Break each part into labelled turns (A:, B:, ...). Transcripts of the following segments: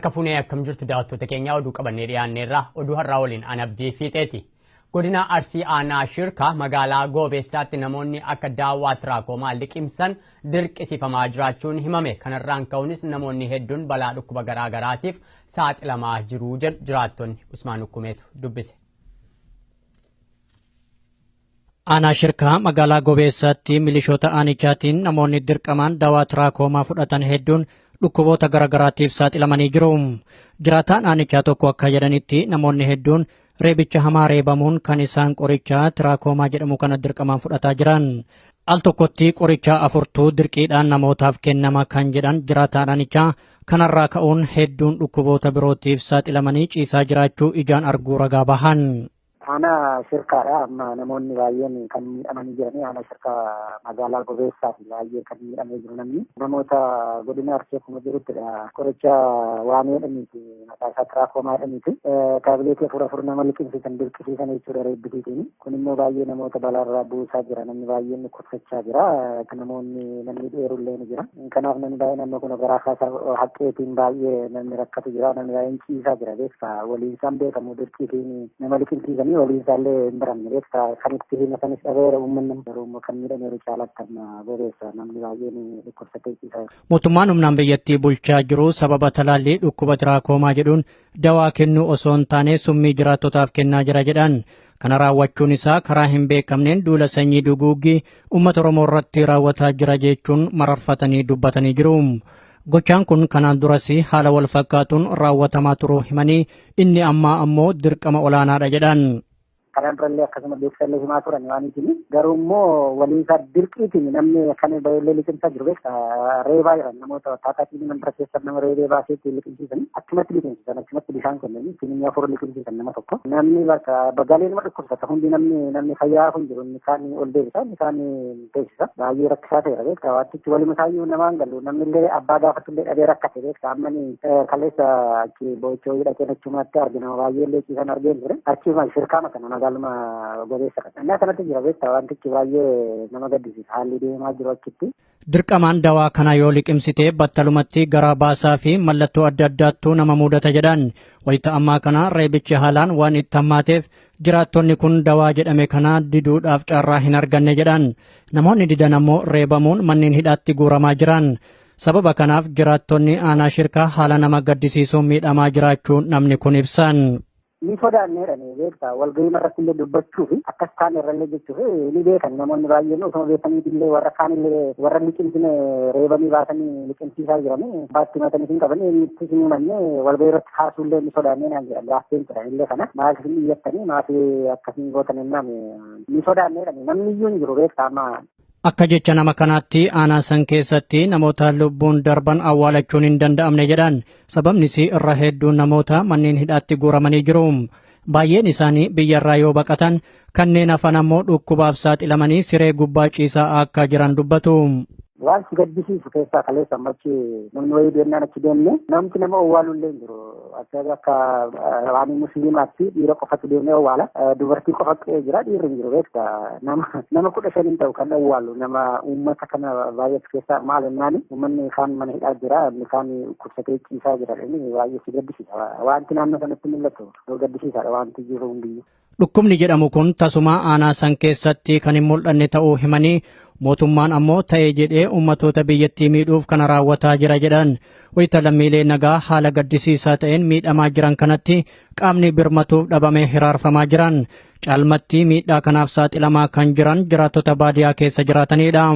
A: Harka fuunee akkam jirtu daawwattoota keenya oduu qabannee dhiyaanneerra oduu har'aa waliin an abdii fiixeeti. Godina Arsii Aanaa Shirkaa magaalaa Goobeessaatti namoonni akka daawwaa tiraakomaa liqimsan dirqisiifamaa jiraachuun himame. Kanarraan ka'uunis namoonni hedduun balaa dhukkuba garaagaraatiif saaxilamaa jiru jedhu jiraattonni. Usmaan Ukkumeetu dubbise.
B: Aanaa Shirkaa magaalaa Goobeessaatti milishoota aanichaatiin namoonni dirqamaan daawwaa tiraakomaa fudhatan hedduun dhukkuboota garaagaraatiif saaxilamanii jiru. Jiraataan aanichaa tokko akka jedhanitti namoonni hedduun reebicha hamaa reebamuun kan isaan qoricha tiraakomaa jedhamu kana dirqamaan fudhataa jiran. Al tokkotti qoricha 4 dirqiidhaan namootaaf kennama kan jedhan jiraataan aanichaa kanarraa ka'uun hedduun dhukkuboota birootiif saaxilamanii ciisaa jiraachuu ijaan arguu ragaa bahan.
C: Aanaa Shirkaadha amma namoonni baay'een kan miidhamanii jiranii aanaa Shirkaa magaalaa Goobeessaati baay'ee kan miidhamee jiru namni namoota godina Arsii akkuma jiruttidha qoricha waan jedhaniiti maqaa isaa tiraakomaa jedhaniiti taabileetii afur nama liqimsiisan dirqisiisan jechuudha reebbisiitiin kun immoo baay'ee namoota balaarraa buusaa jira namni baay'een dhukkubsachaa jira namni dheerullee ni jira kanaaf namni baay'ee naannoo kun garaa kaasaa haqqeetiin baay'ee namni rakkatu jira namni baay'een ciisaa jira beeksa waliin isaan beekamu dirqiitiin nama liqimsiisanii waliin isaallee hin baramne beekta kan itti himatanis dhabeera uummanni garuu kan miidhameeru caalatti amma Goobeessa namni baay'een dhukkubsatee ciisaa.
B: Mootummaan humnaan biyyattii bulchaa jiru sababa talaallii dhukkuba tiraakomaa jedhuun dawaa kennuu osoo hin taane summii jiraattotaaf kennaa jira jedhan. Kana raawwachuun isaa karaa hin beekamneen duula sanyii duguuggii uummata Oromoo irratti raawwataa jira jechuun mararfatanii dubbatanii jiru. Gochaan kun kanaan duras haala wal fakkaatuun raawwatamaa turuu himanii inni ammaa ammoo dirqama olaanaadha jedhan.
C: Kanaan durallee akkasuma beeksisallee himaa turan waan ittiin garuu immoo waliin isaa dirqiitiin namni kan baay'ee liqimsaa jiru beekta reebaa jiran namoota taataatiin mandara keessa nama reebee baaseetti liqimsiisan achumatti liqimsiisan achumatti bishaan kennanii finni 4 liqimsiisan nama tokko namni bakka bagaalee nama dhukkubsata hundi namni fayyaa kun jiru inni kaan ol deebisa inni kaan teessisa baay'ee rakkisaa ta'eera beekta waantichi walima isaayyuu namaan galu namni illee abbaa gaafatullee dhabee rakkate beekta ammani kaleessa achi boochoo hidhateen achumatti argina baay'ee illee ciisan argeen ture achuma Shirkaa makana galma Goobeessa kana kanatti jira beekta wantichi baay'ee nama gaddisiisa haalli deemaa jiru achitti.
B: Dirqamaan dawaa kana yoo liqimsite battalumatti garaa baasaa fi mallattoo adda addaattuu nama mudata jedhan wayita ammaa kana reebichi haalaan waan itti hammaateef jiraattonni kun dawaa jedhame kana diduudhaaf carraa hin arganne jedhan namoonni didan ammoo reebamuun manneen hidhaatti guuramaa jiran. Sababa kanaaf jiraattonni aanaa Shirkaa haala nama gaddisiisuun miidhamaa jiraachuu namni kun ibsan.
C: Ni sodaanneedhani beekta walgahii irratti illee dubbachuu fi akkas kaan irrallee jechuuf ni beekan namoonni baay'een osoo beekanii illee warra kaan illee warra liqimsine reebanii baasanii liqimsiisaa jiranii baatti matanii hin qaban eenyutti hin himanne walgahii irratti kaasuu illee ni sodaannee naan jedhan gaaffeen turan illee kana maaliif hin iyyattanii maaliif akkasiin gootan jennaan ni sodaanneedhani namni iyyuu hin jiru beekta amma.
B: Akka jecha nama kanaatti aanaa san keessatti namoota lubbuun darban awwaalachuun hin danda'amne jedhan sababnis irra hedduun namoota manneen hidhaatti guuramanii jiru. Baay'een isaanii biyyarraa yoo baqatan kanneen hafan ammoo dhukkubaaf saaxilamanii siree gubbaa ciisaa akka jiran dubbatu.
C: Waan si gaddisiisu keessaa kaleessa ammachi namni wayii deemnaan achi deemne namti nama owwaalullee hin jiru. Akka waan musliimaatti dhiira qofatu deemee owwaala dubartii qofa jira dhiirri hin jiru beekta nama 15 ta'u kan owwaalu nama uummata kana baay'eetu keessaa maal jennaani uummanni kaan mana hidhaa jira inni kaan kursatee ciisaa jira baay'ee si gaddisiisa wanti naannoo sanatti mul'atu gaddisiisaadha wanti jiru hundiyyuu.
B: Dhukkubni jedhamu kun tasuma aanaa san keessatti kan hin mul'anne ta'uu himanii mootummaan ammoo ta'ee jedhee ummatoota biyyattii miidhuuf kana raawwataa jira jedhan wayita lammiilee nagaa haala gaddisiisaa ta'een miidhamaa jiran kanatti qaamni birmatuuf dhabamee hiraarfamaa jiran caalmatti miidhaa kanaaf saaxilamaa kan jiran jiraattota baadiyaa keessa jiraatanidha.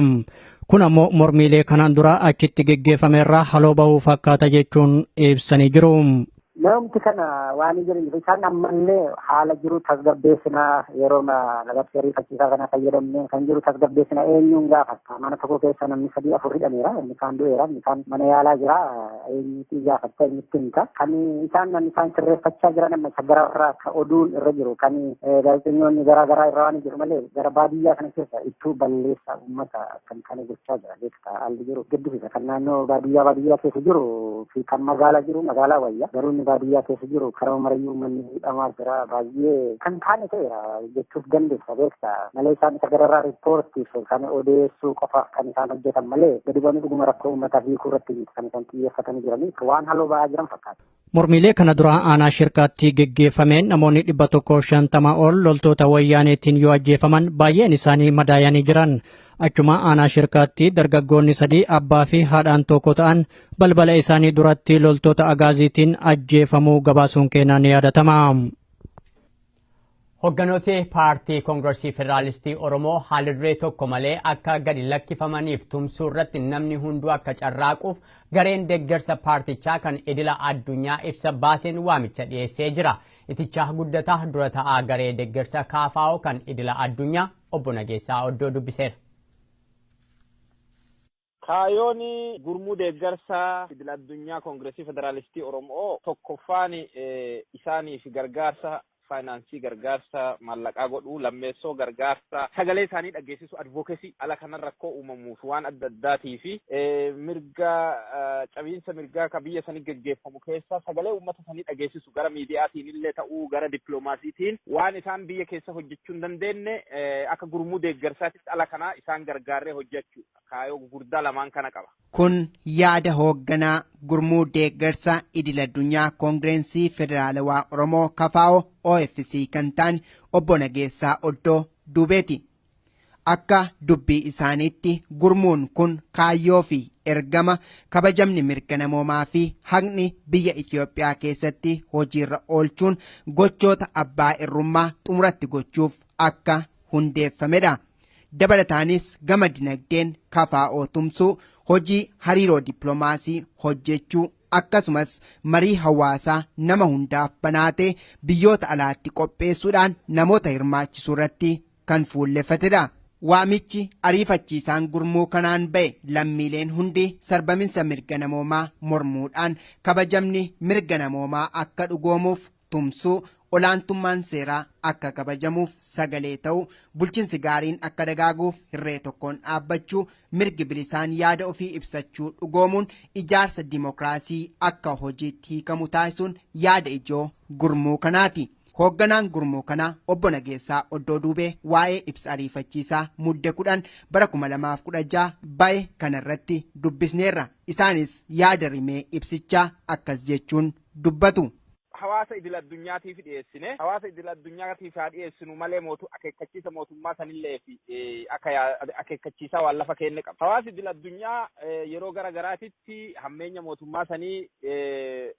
B: Kun ammoo mormiilee kanaan dura achitti geggeeffameerraa haloo bahuu fakkaata jechuun ibsanii jiru.
C: Namti kana waan jiran isaan ammallee haala jiru tasgabbeessinaa yeroo labsii ariifachiisaa kana fayyadamne kan jiru tasgabbeessinaa eenyuun gaafata mana tokko keessa namni 3-4 hidhameera inni kaan du'eera inni kaan mana yaalaa jira eenyutti gaafatta eenyutti himta kan isaan sirreeffachaa jiran amma gara irraa ka oduun irra jiru kan gaazexeessitoonni garaa irra waan jiru malee gara baadiyyaa kana keessa ittuu balleessa uummata kan kana gochaa jira beekta haalli jiru gaddisiisa kan naannoo baadiyyaa keessa jiru fi kan magaalaa jiru magaalaa wayya garuu baadiyyaa keessa jiru karaa marayyuu manni hidhamaa jira baay'ee kan taane ta'eera jechuuf dandeessa beekta malee isaan isa gararraa riippoortiif kan odeessuu qofaaf kan isaan hojjetan malee gadi bu'anii dhuguma rakkoo uummataa hiikuu irratti kan isaan xiyyeeffatanii jiranii waan haloo ba'aa jiran fakkaata.
B: Mormiilee kana dura aanaa shirkaatti geggeeffameen namoonni 150 ol loltoota wayyaaneetiin yoo ajjeefaman baay'een isaanii madaayanii jiran. Achuma aanaa shirkaatti dargaggoonni 3 abbaa fi haadhaan tokko ta'an balbala isaanii duratti loltoota agaaziitiin ajjeefamuu gabaasuun keenan yaadatama.
A: Hogganooti paartii Koongireesii Federaalistii Oromoo haalirree tokko malee akka gadi lakkifamaniif tumsuu irratti namni hunduu akka carraaquuf gareen deeggarsa paartichaa kan idila addunyaa ibsa baaseen waamicha dhiyeessee jira. Itichaa guddataa dura ta'aa garee deeggarsa KFO kan idila addunyaa obbo Nageessaa Oddoo dubbiseera.
D: Kaayoon gurmuu deeggarsa idila addunyaa Koongireesii Federaalistii Oromoo tokkoffaan isaaniif gargaarsa faayinaansii gargaarsa maallaqaa godhuu lammeessoo gargaarsa sagalee isaanii dhageessisu advokeesii ala kanan rakkoo uumamuuf waan adda addaatii fi mirga cabiinsa mirgaa ka biyya sanii geggeeffamu keessa sagalee uummata sanii dhageessisu gara miidiyaatiin illee ta'uu gara dippiloomaasiitiin waan isaan biyya keessa hojjechuu hin dandeenye akka gurmuu deeggarsaatitti ala kanaa isaan gargaaree hojjechuu kaayoo gurguddaa lamaan kana qaba.
E: Kun yaada hoogganaa gurmuu deeggarsa idil addunyaa Koongireesii Federaalawaa Oromoo KFO OFC kan ta'an obbo Nageessaa Oddoo Duubeeti. Akka dubbii isaaniitti gurmuun kun kaayyoo fi ergama kabajamni mirga namoomaa fi haqni biyya Itoophiyaa keessatti hojiirra oolchuun gochoota abbaa irrummaa xumuratti gochuuf akka hundeeffamedha. Dabalataanis gama dinagdeen KFO tumsuu, hojii hariiroo dippiloomaasii hojjechuu akkasumas marii hawaasaa nama hundaaf banaatee biyyoota alaatti qopheessuudhaan namoota hirmaachisuu irratti kan fuulleffatedha. Waamichi ariifachiisaan gurmuu kanaan ba'e lammiileen hundi sarbaminsa mirga namoomaa mormuudhaan kabajamni mirga namoomaa akka dhugoomuuf tumsuu, olaantummaan seeraa akka kabajamuuf sagalee ta'uu, bulchiinsi gaariin akka dagaaguuf hirree tokkoon dhaabbachuu, mirgi bilisaan yaada ofii ibsachuu dhugoomuun ijaarsa dimokiraasii akka hojiitti hiikamu taasisuun yaada ijoo gurmuu kanaati. Hoogganaan gurmuu kanaa obbo Nageessaa Oddoo Duubee waa'ee ibsa ariifachiisaa mudde 10 bara 2016 ba'e kanarratti dubbisneerra. Isaanis yaada rimee ibsichaa akkas jechuun dubbatu.
D: Hawaasa idil addunyaatiif dhiyeessine hawaasa idil addunyaatiif haa dhiyeessinu malee akeekkachiisa mootummaa sanillee fi akeekkachiisaa waan lafa kenne qaba. Hawaasa idil addunyaa yeroo garagaraatitti hammeenya mootummaa sanii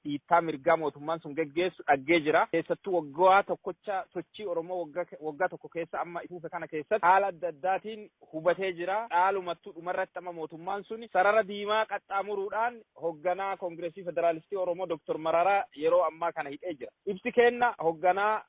D: dhiittaa mirgaa mootummaan sun geggeessu dhaggee jira. Keessattuu waggaa tokkocha sochii Oromoo waggaa tokko keessa amma ifuufe kana keessatti haala adda addaatiin hubatee jira. Dhaalumattuu dhumarratti amma mootummaan suni sarara diimaa qaxxaamuruudhaan hoogganaa Koongireesii Federaalistii Oromoo Dr. Mararaa yeroo ammaa kana hidhee jira. Ibsi kenna hoogganaa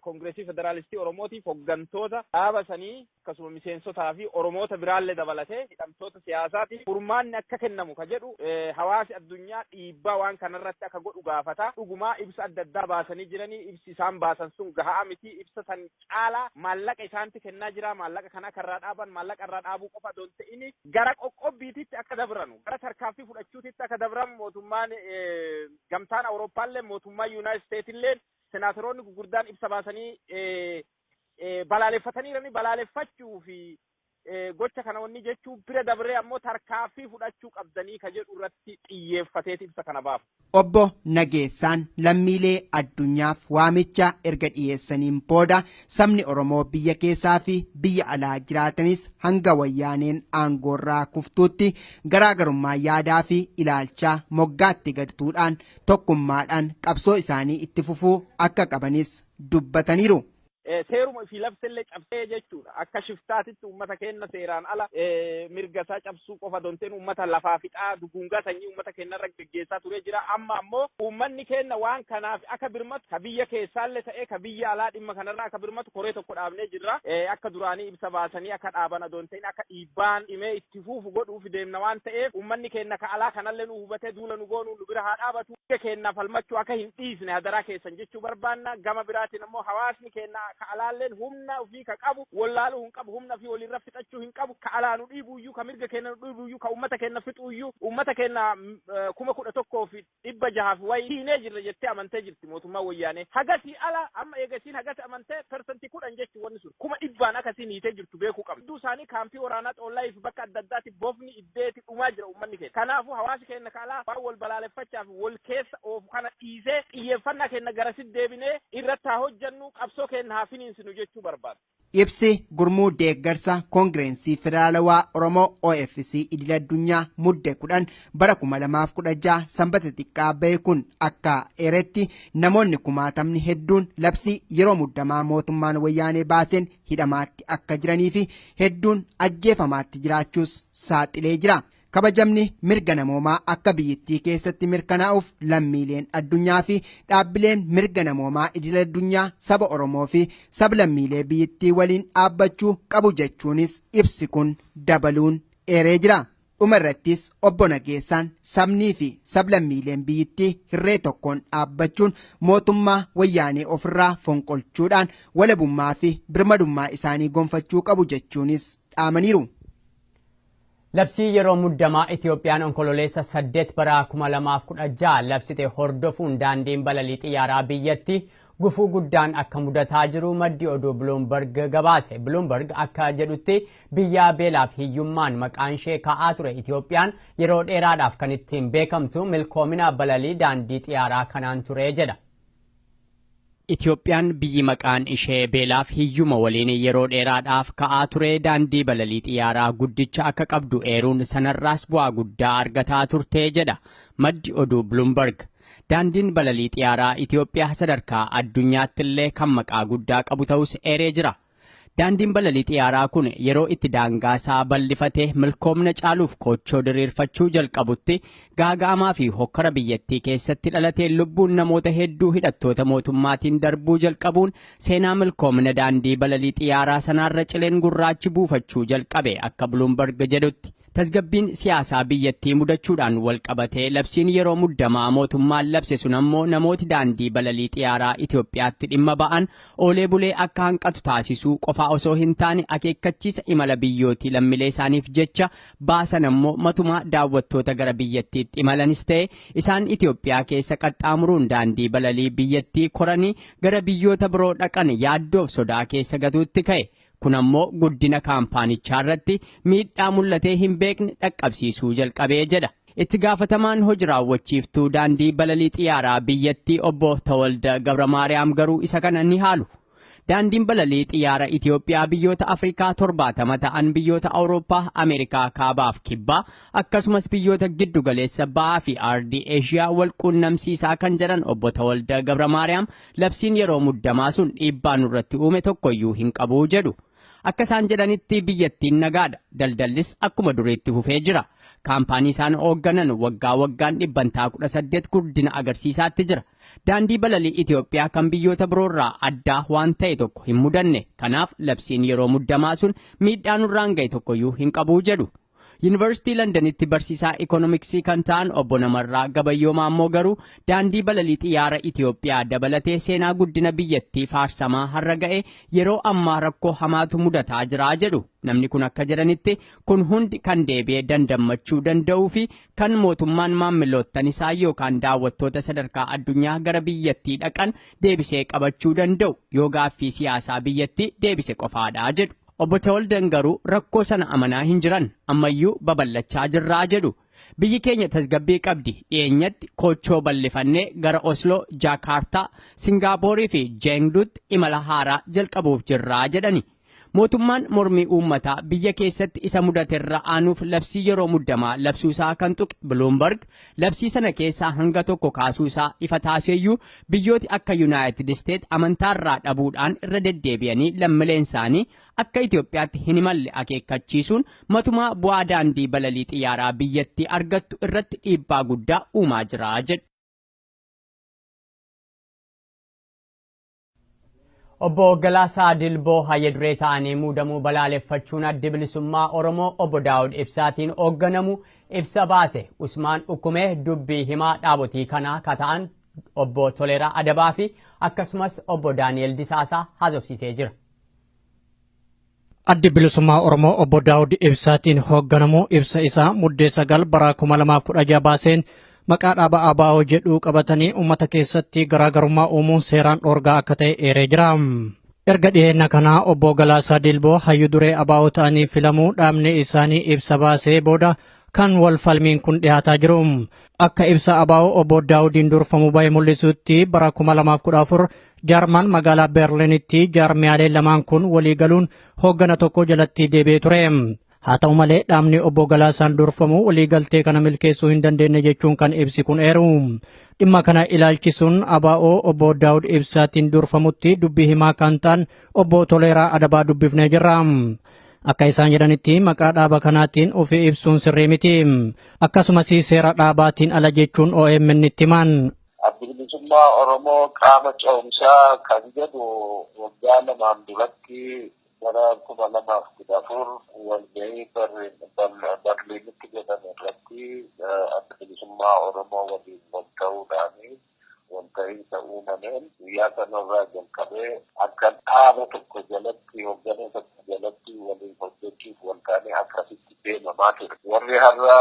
D: Koongireesii Federaalistii Oromootiif hooggantoota dhaaba sanii akkasuma miseensotaa fi Oromoota biraallee dabalatee hidhamtoota siyaasaatiif furmaanni akka kennamu ka jedhu hawaasi addunyaa dhiibbaa waan kanarratti akka godhu gaafata. Dhugumaa ibsa adda addaa baasanii jiranii ibsi isaan baasan sun gahaa miti. Ibsa san caalaa maallaqa isaanitti kennaa jira. Maallaqa kana karraa dhaaban maallaqa irraa dhaabuu qofa doon ta'ini gara qoqqobbiititti akka dabranu gara tarkaaffii fudhachuutitti akka dabramu mootummaan gamtaan Awurooppaallee mootummaa Yuunaayitid Isteetillee senaatoroonni gurguddaan ibsa baasanii balaaleffatanii balaaleffachuu fi gocha kana wanni jechuu bira dabree ammoo tarkaaffii fudhachuu qabdanii ka jedhu irratti xiyyeeffateeti ibsa kana baafu.
E: Obbo Nageessaan lammiilee addunyaaf waamicha erga dhiyeessaniin booda sabni Oromoo biyya keessaa fi biyya alaa jiraatanis hanga wayyaaneen aangoorraa kuftuutti garaagarummaa yaadaa fi ilaalchaa moggaatti gadtuudhaan tokkummaadhaan qabsoo isaanii itti fufuu akka qabanis dubbataniiru.
D: Seeruma fi labsellee cabsee jechuudha. Akka shiftaatitti uummata keenya seeraan ala mirga isaa cabsuu qofa donteen uummata lafaa fixaa duguungaa sanyii uummata keenyarra geggeessaa ture jira. Amma ammoo uummanni keenya waan kanaaf akka birmatu ka biyya keessaallee ta'ee ka biyya alaa dhimma kanarraa akka birmatu koree tokko dhaabnee jirra. Akka duraanii ibsa baasanii akka dhaaban donteen akka dhiibbaan dhimee itti fufu godhuuf deemna waan ta'eef uummanni keenya ka alaa kanallee nu hubatee duula nu goonuu nu bira haa dhaabatu. Biyya keenyaaf falmachuu akka hin dhiisne hadaraa keessan jechuu barbaanna. Gama biraatiin ammoo hawaasni keenya ka alaalleen humna ofii ka qabu wallaaluu hin qabu humna fi walirra fixachuu hin qabu ka alaanu dhiibuyyuu ka mirga kenna dhiibuyyuu ka ummata kenna fixuyyuu ummata kenna 11,600 way hiinee jirra jettee amantee jirti mootummaa wayyaanee hagasi ala amma eegasiin hagasi amantee persentii 10 jechuun wanni sun 100 akkasiin hiitee jirtu beekuu qabna. Hedduu isaanii kaampii waraanaa xollaa fi bakka adda addaatti bofni iddeeti dhumaa jira ummanni keenya. Kanaafuu hawaasi keenya kaalaa waan wal balaaleffachaaf wal keessa oofu kana dhiisee xiyyeeffannaa keenya garasitti deebinee irratti haa hojjannu qabsoo keenya haa finiinsinu jechuu barbaada.
E: Ibsi gurmuu deeggarsa koongireensii federaalawaa Oromoo OFC idil addunyaa mudde 10 bara 2016 sanbata xiqqaa bahe kun akka eeretti namoonni kumaatamni hedduun labsii yeroo muddamaa mootummaan wayyaanee baaseen hidhamaatti akka jiranii fi hedduun ajjeefamaatti jiraachuus saaxilee jira. Kabajamni mirga namoomaa akka biyyattii keessatti mirkanaa'uuf lammiileen addunyaa fi dhaabbileen mirga namoomaa idil addunyaa saba Oromoo fi sablammiilee biyyattii waliin dhaabbachuu qabu jechuunis ibsi kun dabaluun eeree jira. Dhuma irrattis obbo Nageessaan sabnii fi sablammiileen biyyattii hirree tokkoon dhaabbachuun mootummaa wayyaanee ofirraa fonqolchuudhaan walabummaa fi birmadummaa isaanii gonfachuu qabu jechuunis dhaamaniiru.
A: Labsii yeroo muddamaa Itiyoophiyaan onkololeessa 8 bara 2016 labsite hordofuun daandiin balalii xiyyaaraa biyyatti gufuu guddaan akka mudataa jiru maddi oduu Bloomberg gabaase. Bloomberg akka jedhutti biyya beelaaf hiyyummaan maqaan ishee ka'aa ture Itiyoophiyaan yeroo dheeraadhaaf kan ittiin beekamtu milkoomina balalii daandii xiyyaaraa kanaan ture jedha. Itiyoophiyaan biyyi maqaan ishee beelaaf hiyyuma waliin yeroo dheeraadhaaf ka'aa ture daandii balalii xiyyaaraa guddicha akka qabdu eeruun sanarraas bu'aa guddaa argataa turte jedha maddi oduu Bloomberg. Daandiin balalii xiyyaaraa Itiyoophiyaa sadarkaa addunyaatti illee kan maqaa guddaa qabu ta'us eeree jira. Daandiin balalii xiyyaaraa kun yeroo itti daangaasaa bal'ifatee milkoomna caaluuf kochoo diriirfachuu jalqabutti gaaga'amaa fi hokkara biyyattii keessatti dhalatee lubbuun namoota hedduu hidhattoota mootummaatiin darbuu jalqabuun seenaa milkoomna daandii balalii xiyyaaraa sanaarra cileen gurraachi buufachuu jalqabe akka Bloomberg jedhutti. Tasgabbiin siyaasaa biyyattii mudachuudhaan walqabatee labsiin yeroo muddamaa mootummaan labse sun ammoo namooti daandii balalii xiyyaaraa Itiyoophiyaatti dhimma ba'an oolee bulee akka hanqatu taasisuu qofaa osoo hin taane akeekkachiisa imala biyyootii lammiilee isaaniif jecha baasan ammoo matumaa daawwattoota gara biyyattiitti imalanis ta'e isaan Itiyoophiyaa keessa qaxxaamuruun daandii balalii biyyattii koranii gara biyyoota biroo dhaqan yaaddoof sodaa keessa gatuutti ka'e. Kun ammoo guddina kaampaanichaa irratti miidhaa mul'atee hin beekne dhaqqabsiisuu jalqabee jedha. Itti gaafatamaan hojii raawwachiiftuu daandii balalii xiyyaaraa biyyattii obbo Tawalda Gabramaariyaam garuu isa kana ni haalu. Daandiin balalii xiyyaara Itiyoophiyaa biyyoota Afrikaa 70 ta'an biyyoota Awurooppaa, Ameerikaa kaabaaf kibbaa akkasumas biyyoota giddu galeessa ba'aa fi aardii Eeshiyaa wal quunnamsiisaa kan jedhan obbo Tawalda Gabramaariyaam labsiin yeroo muddamaa sun dhiibbaa nurratti uume tokkoyyuu hin qabu jedhu. Akka isaan jedhanitti biyyattiin nagaadha. Daldallis akkuma duriitti fufee jira. Kaampaanii isaan hoogganan waggaa waggaan 18 guddina agarsiisaatti jira. Daandii balalii Itiyoophiyaa kan biyyoota biroorraa addaa waan ta'e tokko hin mudanne. Kanaaf labsiin yeroo muddamaa sun miidhaa nurraan ga'e tokkoyyuu hin qabu jedhu. Yuunivarsiitii Londanitti barsiisaa ikoonomiksii kan ta'an obbo Namarraa Gabayyoomaa ammoo garuu daandii balalii xiyyaara Itiyoophiyaa dabalatee seenaa guddina biyyattii faarsamaa har'a ga'e yeroo ammaa rakkoo hamaatu mudataa jira jedhu. Namni kun akka jedhanitti kun hundi kan deebi'ee dandammachuu danda'uu fi kan mootummaan maamiltoota isaa yookaan daawwattoota sadarkaa addunyaa gara biyyattii dhaqan deebisee qabachuu danda'u yoo gaaffii siyaasaa biyyattii deebise qofaadha jedhu. Obbo Tawaldan garuu rakkoo sana amanaa hin jiran ammayyuu babal'achaa jirraa jedhu. Biyyi keenya tasgabbii qabdi dhiyeenyatti kochoo bal'ifannee gara Osloo, Jaakaartaa, Singaaporii fi Jeengduutti imala haaraa jalqabuuf jirraa jedhani. Mootummaan mormii uummataa biyya keessatti isa mudaterra aanuuf labsii yeroo muddamaa labsuusaa kan tuqe Bloomberg labsii sana keessaa hanga tokko kaasuusaa ifa taaseyyuu biyyooti akka United States amantaarraa dhabuudhaan irra deddeebi'anii lammiileen isaanii akka Itiyoophiyaatti hin imalle akeekkachiisuun matumaa bu'aa daandii balalii xiyyaaraa biyyattii argattu irratti dhiibbaa guddaa uumaa jira jedhu. Obbo Galaasaa Dilboo hayya duree ta'anii muudamuu balaaleffachuun addi bilisummaa Oromoo obbo Daawud Ibsaatiin hoogganamu ibsa baase. Usmaan Ukkumee dubbii himaa dhaabotii kanaa kata'an obbo Toleeraa Adabaa fi akkasumas obbo Daani'el Disaasaa haasofsiisee jira.
B: Addi bilisummaa Oromoo obbo Daawud Ibsaatiin hoogganamu ibsa isaa muddee 9 bara 2016 baaseen maqaa dhaaba ABO jedhu qabatanii uummata keessatti garaagarummaa uumuun seeraan dhoorgaa akka ta'e eeree jira. Erga dhiyeenya kanaa obbo Galaasaa Dilboo hayyuu duree ABO ta'anii filamuu dhaabni isaanii ibsa baasee booda kan wal falmiin kun dhiyaataa jiru. Akka ibsa ABO obbo Daawudiin durfamu bahe mul'isutti bara 2014 Jaarman magaalaa Berliinitti jaarmiyaalee lamaan kun walii galuun hooggana tokko jalatti deebi'ee ture. Haa ta'u malee dhaabni obbo Galaasaan durfamu waliigaltee kana milkeessuu hin dandeenye jechuun kan ibsi kun eeru. Dhimma kana ilaalchisuun ABO obbo Daawud Ibsaatiin durfamutti dubbii himaa kan ta'an obbo Toleeraa Adabaa dubbifnee jirra. Akka isaan jedhanitti maqaa dhaaba kanaatiin ofii ibsuun sirrii miti. Akkasumas seera dhaabaatiin ala jechuun OMN itti himan.
F: Addi bilisummaa Oromoo qaama ce'umsaa kan jedhu waggaa lamaan duratti bara 2014 walgahii Berliinitti jedhame irratti adda bilisummaa Oromoo waliin wal ta'uudhaan walta'iinsa uumameen guyyaa sanarraa jalqabee akka dhaaba tokko jalatti hoggana tokko jalatti waliin hojjechuuf waltaanee akkasitti deemamaa ture. Warri har'a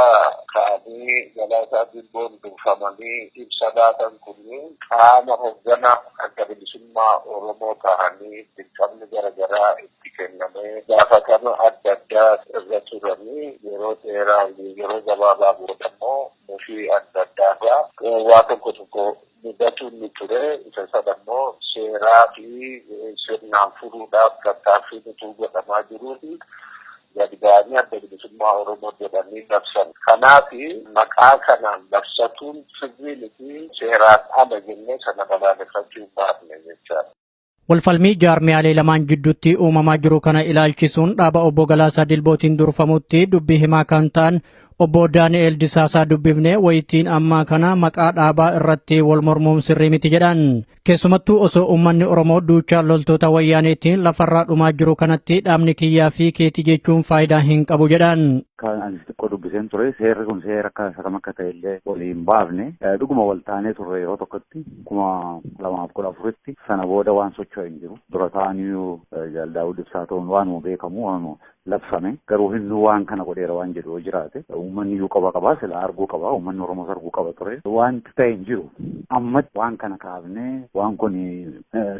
F: ka'anii Galaasaa Dilboon durfamanii ibsa baatan kunniin qaama hoggana adda bilisummaa Oromoo ta'anii dirqamni garaagaraa itti kennamee gaafatama adda addaa irra turanii yeroo dheeraa yeroo gabaabaa booda immoo mufii adda addaarraa waa tokko mudatuun ni ture. Isa sana immoo seeraa fi sirnaan furuudhaaf tattaaffii nuti godhamaa jiruu fi gadi ba'anii adda bilisummaa Oromoo jedhanii labsan. Kanaaf maqaa kanaan labsatuun sirrii miti seeraan ala jennee sana balaaleffachuu hin baafne jechaadha.
B: Walfalmii jaarmiyaalee lamaan jidduutti uumamaa jiru kana ilaalchisuun dhaaba obbo Galaasaa Dilbootiin durfamutti dubbii himaa kan ta'an obbo Daani'el Disaasaa dubbifnee wayitiin ammaa kana maqaa dhaabaa irratti wal mormuun sirrii miti jedhan. Keessumattuu osoo uummanni Oromoo duuchaan loltoota wayyaaneetiin lafarraa dhumaa jiru kanatti dhaabni kiyyaa fi keetii jechuun faayidaa hin qabu jedhan.
G: Kan ani xiqqoo dubbiseen ture seerri kun seera akka ta'e illee waliin baafne dhuguma wal taanee turre yeroo tokkotti 2014tti sana booda waan socho'e hin jiru. Dura ta'aniyyuu Daawud Ibsaa ta'uun waanuma beekamu waanuma labsame garuu inni waan kana godheera waan jedhu yoo jiraate uummanni iyyuu qaba sila arguu qaba uummanni Oromoos arguu qaba ture wanti ta'e hin jiru. Amma waan kana kaafnee waan kun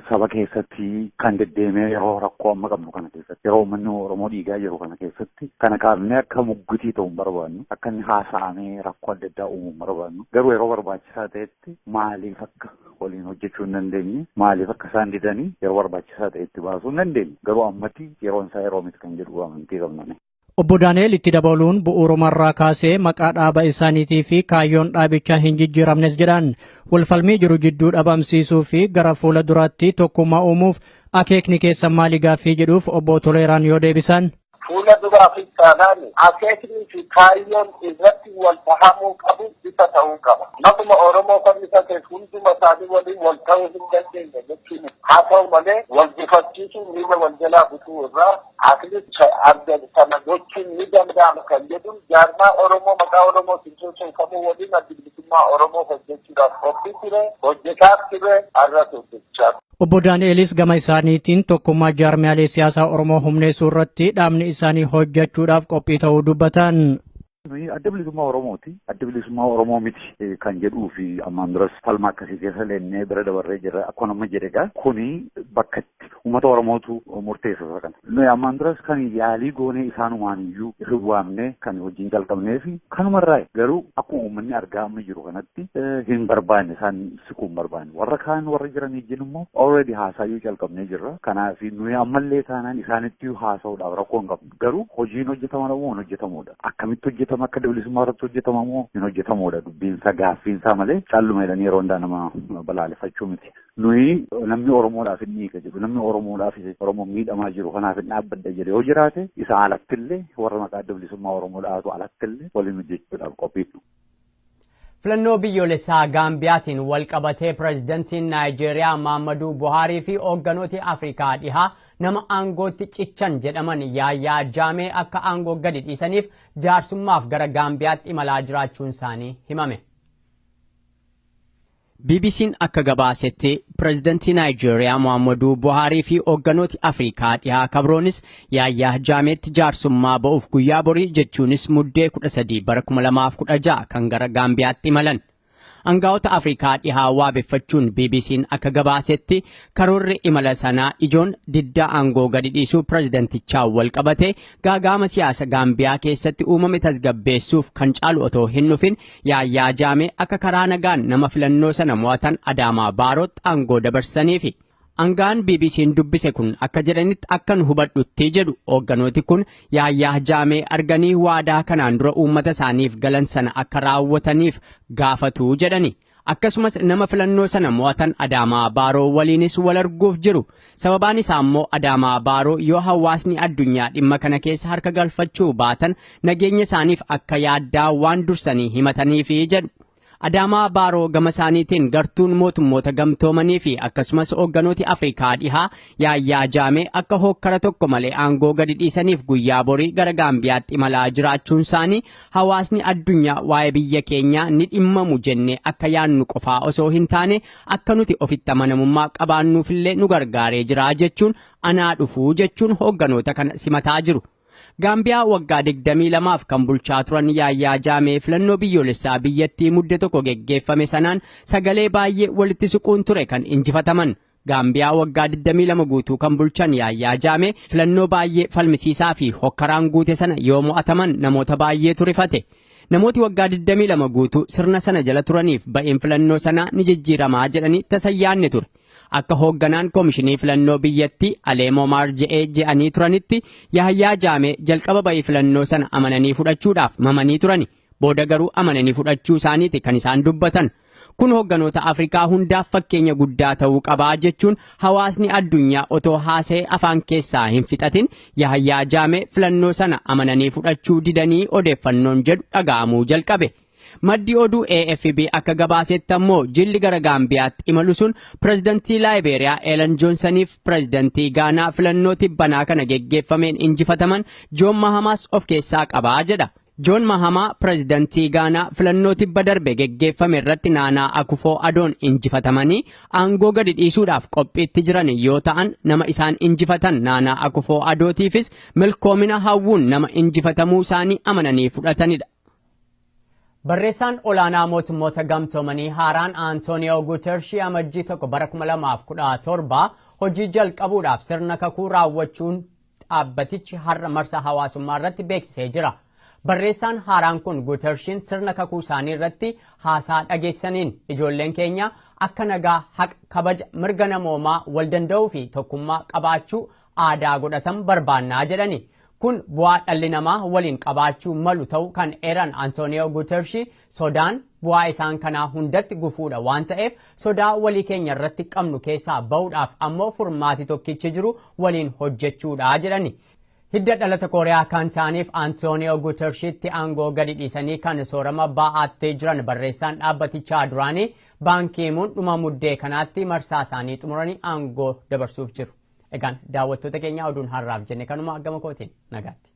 G: saba keessatti kan deddeemee yeroo rakkoo amma qabnu kana keessatti yeroo uummanni Oromoo dhiigaa jiru kana keessatti kana kaafnee akka muggutii ta'uu hin barbaannu akka inni haasa'amee rakkoo adda addaa uumuu hin barbaannu garuu yeroo barbaachisaa ta'etti maaliif akka waliin hojjechuu hin dandeenye maaliif akka isaan didanii yeroo barbaachisaa ta'etti baasuu hin dandeenye garuu ammatti yeroon isaa yeroo miti kan jedhu amantii qabname.
B: Obbo Daani'el itti dabaluun bu'uurumarraa kaasee maqaa dhaaba isaaniitii fi kaayyoon dhaabichaa hin jijjiiramnes jedhan walfalmii jiru jidduu dhabamsiisuu fi gara fuula duraatti tokkummaa uumuuf akeekni keessan maali gaaffii jedhuuf obbo Toleeraan yoo deebisan.
F: Fuula duraa fi taanaan akeeknii fi kaayyoon irratti wal fahamuu qabu bifa ta'uu qaba. Namuma Oromoo kan isa keessa hunduma isaanii waliin wal ta'uu hin dandeenye jechuun haa ta'u malee wal gufachiisuun miila wal jalaa butuu irraa akilicha argan sana gochuun ni danda'ama kan jedhuun jaarmaa Oromoo maqaa Oromoo simsoosuun kamuu waliin adda bilisummaa Oromoo hojjechuudhaaf qophii ture hojjetaaf ture har'as hojjechaa.
B: Obbo Daani'elis gama isaaniitiin tokkummaa jaarmiyaalee siyaasaa Oromoo humneessuu irratti dhaabni isaanii hojjechuudhaaf qophii ta'uu dubbatan.
G: Adda bilisummaa Oromooti. Adda bilisummaa Oromoo miti kan jedhuu fi ammaan duras falma akkasii keessa leennee bira dabarree jirra. Akkuma nama jedhegaa kuni bakka itti uummata Oromootu murteessa kana. Nuyi ammaan duras kan yaalii goonee isaanumaan iyyuu hin waamne kan hojiin jalqabnee fi kanumarraa garuu akkuma uummanni argaa amma jiru kanatti hin barbaanne isaan siquu hin barbaanne. Warra kaan warra jiran ijjiin immoo already haasaayyuu jalqabnee jirra. Kanaaf nuyi ammallee taanaan isaanitti haasa'uudhaaf rakkoo hin qabnu. Garuu hojiin hojjetama moo hin hojjetamuudha. Akkamitti hojjetama akka bilisummaa irratti hojjetamu moo hin hojjetamuudha dubbiinsa gaaffiinsa malee calluma jedhanii yeroo hundaa nama balaaleffachuu miti. Nuyi namni Oromoodhaaf hin dhiiga jedhu namni Oromoodhaaf Oromoon miidhamaa jiru kanaaf hin dhaabbadda jedhe yoo jiraate isa alattillee warra maqaa adda bilisummaa Oromoodhaatu alattillee waliin hojjechuudhaaf qophiidhu.
A: Filannoo biyyoolessaa Gaambiyaatiin wal qabatee pirezidantiin Naayijeeriyaa Muhammadu Buhaarii fi hoogganooti Afrikaa dhihaa nama aangootti cichan jedhaman Yaayyaa Jaamee akka aangoo gadi dhiisaniif jaarsummaaf gara Gaambiyaatti imalaa jiraachuun isaanii himame. BBC'n akka gabaasetti pireezidantii Naayijeeriyaa Muhammadu Buhaarii fi hoogganooti Afrikaa dhihaa kabroonis Yaayyaa Jaameetti jaarsummaa ba'uuf guyyaa borii jechuunis muddee 13 bara 2016 kan gara Gaambiyaatti imalan. Aangaa'ota Afrikaa dhihaa waabeffachuun BBC'n akka gabaasetti karoorri imala sanaa ijoon diddaa aangoo gadi dhiisuu pireezidantichaa wal qabate gaagaama siyaasa Gaambiyaa keessatti uumame tasgabbeessuuf kan caalu otoo hin dhufin Yaayyaa Jaamee akka karaa nagaan nama filannoo sana mo'atan Adaamaa Baarootti aangoo dabarsaniifi. Aangaan BBC'n dubbise kun akka jedhanitti akkan hubadhutti jedhu hoogganooti kun Yaayyaa Jaamee arganii waadaa kanaan dura uummata isaaniif galan sana akka raawwataniif gaafatu jedhani. Akkasumas nama filannoo sana mo'atan Adaamaa Baaroo waliinis wal arguuf jiru. Sababaan isaa immoo Adaamaa Baaroo yoo hawaasni addunyaa dhimma kana keessa harka galfachuu baatan nageenya isaaniif akka yaaddaa waan dursanii himataniifi jedhu. Adaamaa Baaroo gama isaaniitiin gartuun mootummoota gamtoomanii fi akkasumas hoogganooti Afrikaa dhihaa Yaayyaa Jaamee akka hokkara tokko malee aangoo gadi dhiisaniif guyyaa borii gara Gaambiyaatti imalaa jiraachuun isaanii hawaasni addunyaa waa'ee biyya keenyaa ni dhimmamu jennee akka yaadnu qofaa osoo hin taane akka nuti ofitti amanamummaa qabaannuufillee nu gargaaree jira jechuun anaa dhufuu jechuun hoogganoota kana simataa jiru. Gaambiyaa waggaa 22f kan bulchaa turan Yaayyaa Jaamee filannoo biyyoolessaa biyyattii mudde tokko geggeeffame sanaan sagalee baay'ee walitti siquun ture kan injifataman. Gaambiyaa waggaa 22 guutuu kan bulchan Yaayyaa Jaamee filannoo baay'ee falmisiisaa fi hokkaraan guute sana yoo mo'ataman namoota baay'eetu rifate. Namooti waggaa 22 guutuu sirna sana jala turaniif ba'een filannoo sanaa ni jijjiiramaa jedhanii tasayyaanne ture. Akka hoogganaan koomishinii filannoo biyyattii Aleem Omar je'anii turanitti Yaayyaa Jaamee jalqaba ba'ii filannoo sana amananii fudhachuudhaaf mamanii turani. Booda garuu amananii fudhachuu isaaniiti kan isaan dubbatan. Kun hoogganoota Afrikaa hundaaf fakkeenya guddaa ta'uu qabaa jechuun hawaasni addunyaa otoo haasa'ee afaan keessaa hin fixatin Yaayyaa Jaamee filannoo sana amananii fudhachuu didanii odeeffannoon jedhu dhaga'amuu jalqabe. Maddi oduu AFP akka gabaasetti ammoo jilli gara Gaambiyaatti imalu sun pireezidantii Laayiberiyaa Ellen Joonsoniif pireezidantii Gaanaa filannoo tibbanaa kana geggeeffameen injifataman Joon Mahamaas of keessaa qabaa jedha. Joon Mahamaa pireezidantii Gaanaa filannoo tibba darbe geggeeffame irratti Naanaa Akufoo Adoon injifatamanii aangoo gadi dhiisuudhaaf qophiitti jiran yoo ta'an nama isaan injifatan Naanaa Akufoo Adootiifis milkoomina hawwuun nama injifatamuu isaanii amananii fudhatanidha. Barreessaan olaanaa mootummoota gamtoomanii haaraan Antooniyoo Guutershii amajjii tokko bara 2017 hojii jalqabuudhaaf sirna kakuu raawwachuun dhaabbatichi har'a marsa hawaasummaa irratti beeksisee jira. Barreessaan haaraan kun Guutershiin sirna kakuu isaanii irratti haasaa dhageessaniin ijoolleen keenya akka nagaa haqa kabaja mirga namoomaa wal danda'uu fi tokkummaa qabaachuu aadaa godhatan barbaannaa jedhani. Kun bu'aa dhalli namaa waliin qabaachuu malu ta'uu kan eeran Antooniyoo Guutershii sodaan bu'aa isaan kanaa hundatti gufuudha waan ta'eef sodaa walii keenya irratti qabnu keessaa ba'uudhaaf ammoo furmaati tokkichi jiru waliin hojjechuudha jedhani. Hidda dhalata Kooriyaa kan ta'aniif Antooniyoo Guutershiitti aangoo gadi dhiisanii kan soorama ba'aattee jiran barreessaan dhaabbatichaa duraanii Baan Kii Muun dhuma muddee kanaatti marsaa isaanii xumuranii aangoo dabarsuuf jiru. Egaan daawwattoota keenya oduun har'aaf jenne kanuma gama kootiin nagaatti.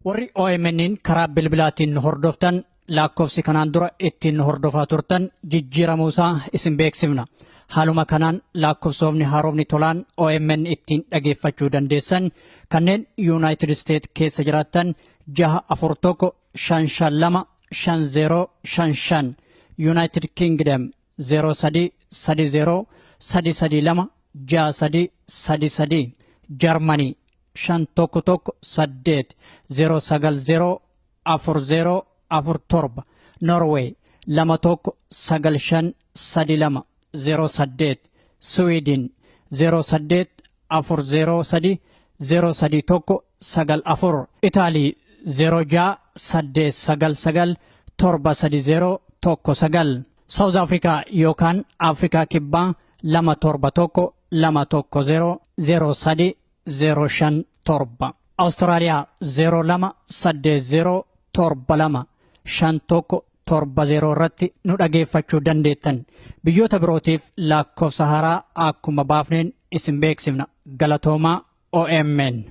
B: Warri OMN'n karaa bilbilaatiin hordoftan lakkoofsi kanaan dura ittiin hordofaa turtan jijjiiramuusaa isin beeksifna. Haaluma kanaan lakkoofsofni haaromni tolaan OMN ittiin dhageeffachuu dandeessan kanneen United States keessa jiraattan 641-552-5055 United Kingdom 0330-332-6333 Germany 518-090-4047 Norway 21-95-32-08 Sweden 08-403-031-94 Italy 06-899-730-19 South Africa yookaan Afrikaa Kibbaa 271-210-03-05 Austraaliyaa 02-80-72 irratti nu dhageeffachuu dandeettan. Biyyoota birootiif lakkoofsa haaraa akkuma baafneen isin beeksifna. Galatoomaa OMN.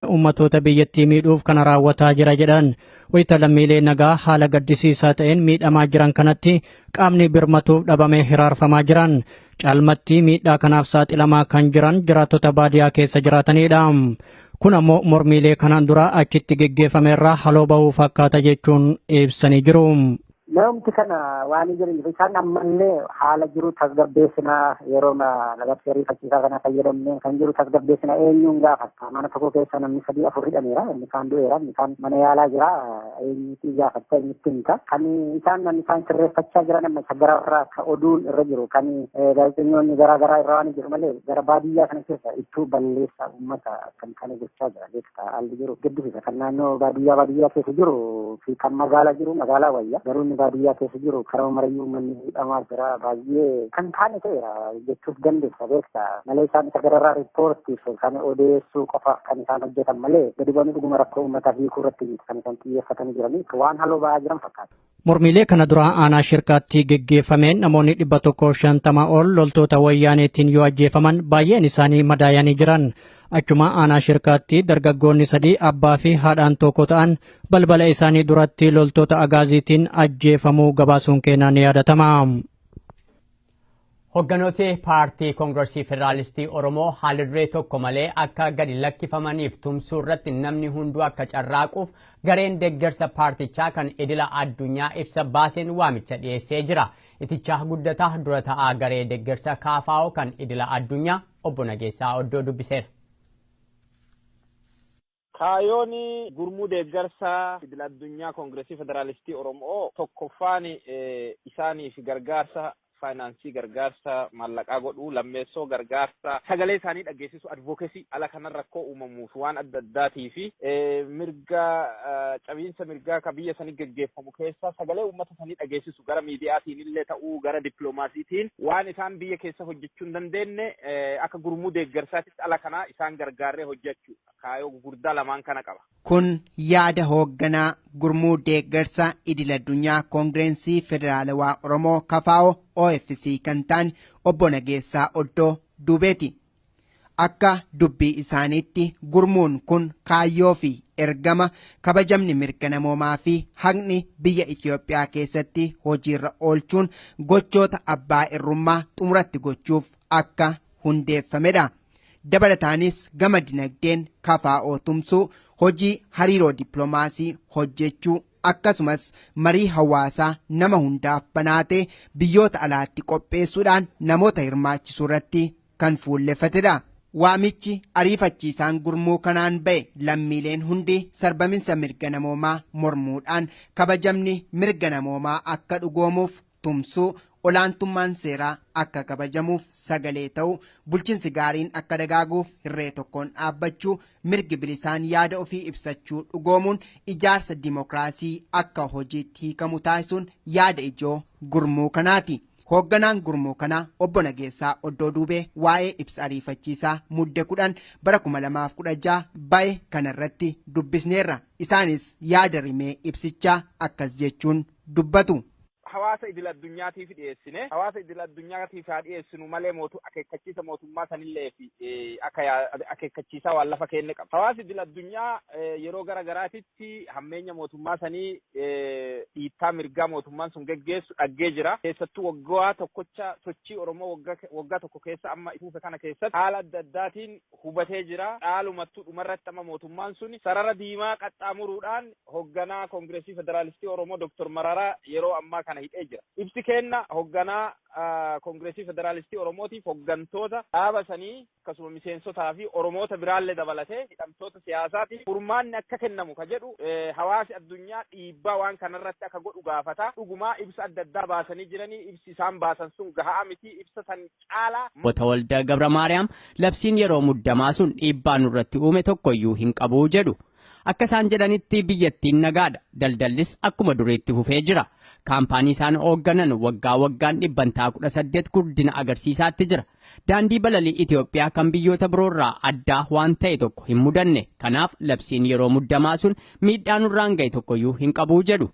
B: Ummatoota biyyattii miidhuuf kana raawwataa jira jedhan wayita lammiilee nagaa haala gaddisiisaa ta'een miidhamaa jiran kanatti qaamni birmatuuf dhabamee hiraarfamaa jiran caalmatti miidhaa kanaaf saaxilamaa kan jiran jiraattota baadiyaa keessa jiraatanidha. Kun ammoo mormiilee kanaan dura achitti geggeeffameerraa haloo bahuu fakkaata jechuun ibsanii jiru.
C: Namni kana waan jiran isaan ammallee haala jiru tasgabbeessinaa yeroo labsii ariifachiisaa kana fayyadamne kan jiru tasgabbeessina eenyuun gaafata mana tokko keessa namni 3-4 hidhameera inni kaan du'eera inni kaan mana yaalaa jira eenyuuti gaafatta eenyutti himta kan isaan sirreeffachaa jiran amma gara irraa ka oduun irra jiru kan gaazexeessitoonni garaa irra waan jiru malee gara baadiyyaa kana keessa ittuu balleessa uummata kan kana gochaa jira beektaa haalli jiru gaddisiisa kan naannoo baadiyyaa keessa jiru fi kan magaalaa jiru magaalaa wayya garuu baadiyyaa keessa jiru karaa marayyuu manni hidhamaa jira baay'ee kan taane ta'eera jechuuf dandeessa beekta malee isaan isa gararraa riippoortiif kan odeessuu qofaaf kan isaan hojjetan malee gadi bu'anii dhuguma rakkoo uummataa hiikuu irratti kan isaan xiyyeeffatanii jiranii waan haloo ba'aa jiran fakkaata.
B: Mormiilee kana dura aanaa shirkaatti geggeeffameen namoonni 150 ol loltoota wayyaaneetiin yoo ajjeefaman baay'een isaanii madaayanii jiran. Achuma aanaa shirkaatti dargaggoonni 3 abbaa fi haadhaan tokko ta'an balbala isaanii duratti loltoota agaaziitiin ajjeefamuu gabaasuun keenan ni yaadatama.
A: Hogganooti paartii Koongireesii Federaalistii Oromoo haalirree tokko malee akka gadi lakkifamaniif tumsuu irratti namni hunduu akka carraaquuf gareen deeggarsa paartichaa kan idila addunyaa ibsa baaseen waamicha dhiyeessee jira. Itichaa guddataa dura ta'aa garee deeggarsa KFO kan idila addunyaa obbo Nageessaa Oddoo dubbiseera.
D: Kaayooni gurmuu deeggarsaa idil addunyaa Koongireesii Federaalistii Oromoo tokkoffaan isaaniif gargaarsa faayinaansii gargaarsa maallaqaa godhuu lammeessoo gargaarsa sagalee isaanii dhageessisu advokeesii ala kanan rakkoo uumamuuf waan adda addaatii fi mirga cabiinsa mirgaa ka biyya sanii geggeeffamu keessa sagalee uummata sanii dhageessisu gara miidiyaatiin illee ta'uu gara dippiloomaasiitiin waan isaan biyya keessa hojjechuu hin dandeenye akka gurmuu deeggarsaatitti ala kanaa isaan gargaarree hojjechuu kaayoo gurguddaa lamaan kana qaba.
E: Kun yaada hoogganaa gurmuu deeggarsa idil addunyaa Koongireesii Federaalawaa Oromoo KFO OFC kan ta'an obbo Nageessaa Oddoo Duubeeti. Akka dubbii isaaniitti gurmuun kun kaayyoo fi ergama kabajamni mirga namoomaa fi haqni biyya Itoophiyaa keessatti hojiirra oolchuun gochoota abbaa irrummaa xumuratti gochuuf akka hundeeffamedha. Dabalataanis gama dinagdeen KFO tumsuu hojii hariiroo dippiloomaasii hojjechuu akkasumas marii hawaasaa nama hundaaf banaatee biyyoota alaatti qopheessuudhaan namoota hirmaachisuu irratti kan fuulleffatedha. Waamichi ariifachiisaan gurmuu kanaan ba'e lammiileen hundi sarbaminsa mirga namoomaa mormuudhaan kabajamni mirga namoomaa akka dhugoomuuf tumsuu olaantummaan seeraa akka kabajamuuf sagalee ta'uu bulchinsi gaariin akka dagaaguuf hirree tokkoon dhaabbachuu mirgi bilisaan yaada ofii ibsachuu dhugoomuun ijaarsa dimokiraasii akka hojiitti hiikamu taasisuun yaada ijoo gurmuu kanaati. Hoogganaan gurmuu kanaa obbo Nageessaa Oddoo Duubee waa'ee ibsa ariifachiisaa mudde 10 bara 2016 ba'e kanarratti dubbisneerra. Isaanis yaada rimee ibsichaa akkas jechuun dubbatu.
D: Hawaasa idil addunyaatiif dhiyeessine hawaasa idil addunyaatiif haa dhiyeessinu malee akeekkachiisa mootummaa sanillee fi akeekkachiisaa waan lafa kenne qaba. Hawaasa idil addunyaa yeroo gara garaatitti hammeenya mootummaa sanii dhiittaa mirgaa mootummaan sun geggeessu dhaggee jira. Keessattuu waggaa tokkocha sochii Oromoo waggaa tokko keessa amma ifuufe kana keessatti haala adda addaatiin hubatee jira. Dhaalumattuu dhumarratti amma mootummaan sun sarara diimaa qaxxaamuruudhaan hoogganaa Koongireesii Federaalistii Oromoo Dr. Mararaa yeroo ammaa kana ka'ee jira. Ibsi kenna hoogganaa Koongireesii Federaalistii Oromootiif hooggantoota dhaaba sanii akkasuma miseensotaa fi Oromoota biraallee dabalatee hidhamtoota siyaasaatiif furmaanni akka kennamu ka jedhu hawaasi addunyaa dhiibbaa waan kanarratti akka godhu gaafata. Dhugumaa ibsa adda addaa baasanii jiranii ibsi isaan baasan sun gahaa miti ibsa san caalaa.
A: Waldaa Gabra Maariyaam labsiin yeroo muddamaa sun dhiibbaa nurratti uume tokkoyyuu hin qabu jedhu. Akka isaan jedhanitti biyyattiin nagaadha. Daldallis akkuma duriitti fufee jira. Kaampaanii isaan hoogganan waggaa waggaan 18 guddina agarsiisaatti jira. Daandii balalii Itoophiyaa kan biyyoota biroorraa addaa waan ta'e tokko hin mudanne. Kanaaf labsiin yeroo muddamaa sun miidhaa nurraan ga'e tokkoyyuu hin qabu jedhu.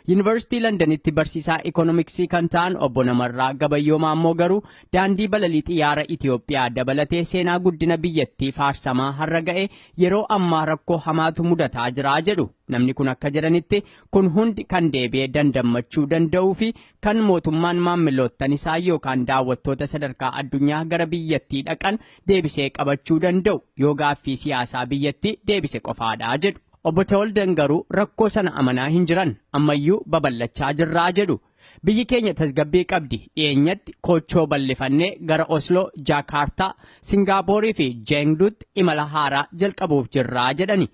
A: Yuunivarsiitii Londanitti barsiisaa ikoonomiksii kan ta'an obbo Namarraa Gabayyoomaa immoo garuu daandii balalii xiyyaara Itoophiyaa dabalatee seenaa guddina biyyattii faarsamaa har'a ga'e yeroo ammaa rakkoo hamaatu mudataa jira jedhu. Namni kun akka jedhanitti kun hundi kan deebi'ee dandammachuu danda'uu fi kan mootummaan maamiltoota isaa yookaan daawwattoota sadarkaa addunyaa gara biyyattii dhaqan deebisee qabachuu danda'u yoo gaaffii siyaasaa biyyattii deebise qofaadha jedhu. Obbo Tewolden garuu rakkoo sana amanaa hin jiran ammayyuu babal'achaa jirraa jedhu. Biyyi keenya tasgabbii qabdi dhiyeenyatti koochoo bal'ifannee gara Osloo, Jaakaartaa, Singaaporii fi Jeengduutti imala haaraa jalqabuuf jirraa jedhani.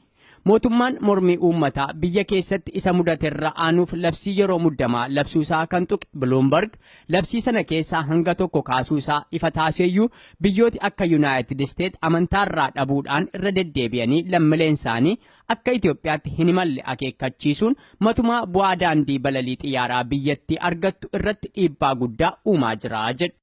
A: Mootummaan mormii uummataa biyya keessatti isa mudaterra aanuuf labsii yeroo muddamaa labsuusaa kan tuqe Bloomberg labsii sana keessaa hanga tokko kaasuusaa ifa taaseyyuu biyyooti akka United States amantaarraa dhabuudhaan irra deddeebi'anii lammiileen isaanii akka Itoophiyaatti hin imalle akeekkachiisuun matumaa bu'aa daandii balalii xiyyaaraa biyyattii argattu irratti dhiibbaa guddaa uumaa jira jedhu.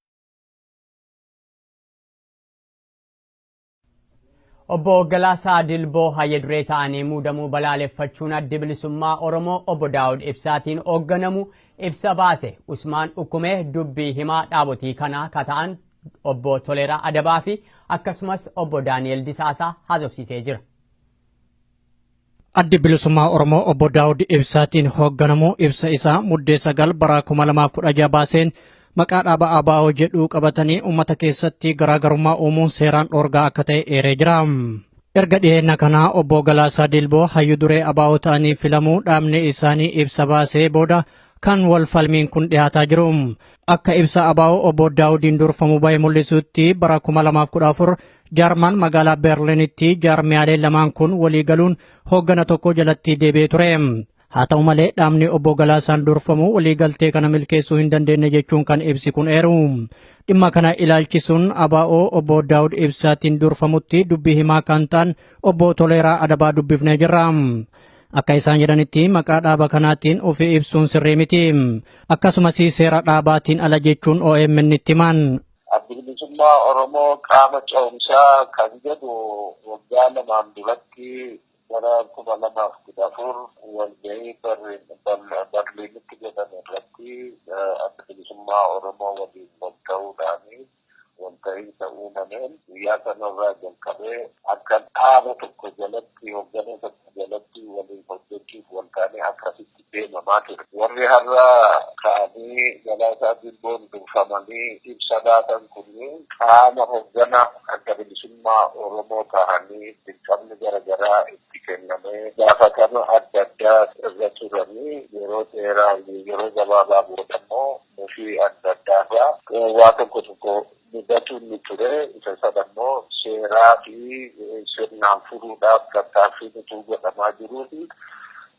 A: Obbo Galaasaa Dilboo hayya duree ta'anii muudamuu balaaleffachuun addi bilisummaa Oromoo obbo Daawud Ibsaatiin hoogganamu ibsa baase. Usmaan Ukkumee dubbii himaa dhaabotii kanaa kata'an obbo Toleeraa Adabaa fi akkasumas obbo Daani'el Disaasaa haasofsiisee jira.
B: Addi bilisummaa Oromoo obbo Daawud Ibsaatiin hoogganamu ibsa isaa muddee 9 bara 2016 baaseen maqaa dhaaba ABO jedhu qabatanii uummata keessatti garaagarummaa uumuun seeraan dhoorgaa akka ta'e eeree jira. Erga dhiyeenya kanaa obbo Galaasaa Dilboo hayyu duree ABO ta'anii filamuu dhaabni isaanii ibsa baasee booda kan wal falmiin kun dhiyaataa jiru. Akka ibsa ABO obbo Daawudiin durfamu bahe mul'isutti bara 2014 Jaarman magaalaa Berliinitti jaarmiyaalee lamaan kun walii galuun hooggana tokko jalatti deebi'ee ture. Haa ta'u malee dhaabni obbo Galaasaan durfamu waliigaltee kana milkeessuu hin dandeenye jechuun kan ibsi kun eeru. Dhimma kana ilaalchisuun ABO obbo Daawud Ibsaatiin durfamutti dubbii himaa kan ta'an obbo Toleeraa Adabaa dubbifnee jirra. Akka isaan jedhanitti maqaa dhaaba kanaatiin ofii ibsuun sirrii miti. Akkasumas seera dhaabaatiin ala jechuun OMN itti himan.
F: Addi bilisummaa Oromoo qaama ce'umsaa kan jedhu waggaa lamaan duratti bara 2014 walgahii Berliinitti jedhame irratti adda bilisummaa Oromoo waliin wal ta'uudhaan walta'iinsa uumameen guyyaa sanarraa jalqabee akka dhaaba tokko jalatti hoogganaa tokko jalatti waliin hojjechuuf waltaanee akkasitti deemamaa ture. Warri har'a ka'anii Galaasaa Dilboon durfamanii ibsa baatan kunniin qaama hoogganaa adda bilisummaa Oromoo ta'anii dirqamni garaagaraa itti kennamee gaafatama adda addaa irra turanii yeroo dheeraa yeroo gabaabaa booda immoo mufii adda addaarraa waa tokko mudatuun ni ture. Isa sana immoo seeraa fi sirnaan furuudhaaf tattaaffii nuti godhamaa jiruu fi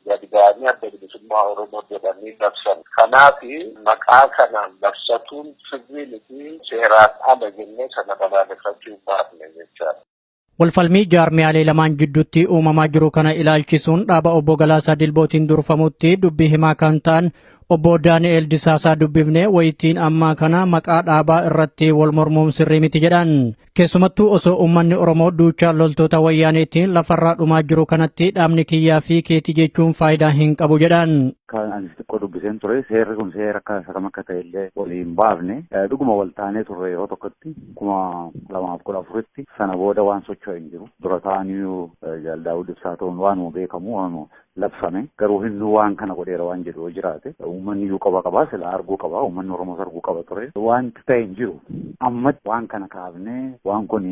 F: gadi ba'anii adda bilisummaa Oromoo jedhanii labsan. Kanaaf maqaa kanaan labsatuun sirrii miti seeraan ala jennee sana balaaleffachuu baafne jechaadha.
B: Walfalmii jaarmiyaalee lamaan jidduutti uumamaa jiru kana ilaalchisuun dhaaba obbo Galaasaa Dilbootiin durfamutti dubbii himaa kan ta'an obbo Daani'el Disaasaa dubbifnee wayitiin ammaa kana maqaa dhaabaa irratti wal mormuun sirrii miti jedhan. Keessumattuu osoo uummanni Oromoo duuchaa loltoota wayyaaneetiin lafarraa dhumaa jiru kanatti dhaabni kiyyaa fi keetii jechuun faayidaa hin qabu jedhan.
G: Kan anis xiqqoo dubbiseen ture seerri kun seera akka ta'e illee waliin baafne dhuguma wal taanee turre yeroo tokkotti 2014tti sana booda waan socho'e hin jiru. Dura ta'anii Jaal Daawud Ibsaa ta'uun waanuma beekamu waanuma labsame garuu hin waan kana godheera waan jedhu jiraate uummanni iyyuu qaba sila arguu qaba uummanni Oromoos arguu qaba ture wanti ta'e hin jiru. Amma waan kana kaafne waan kun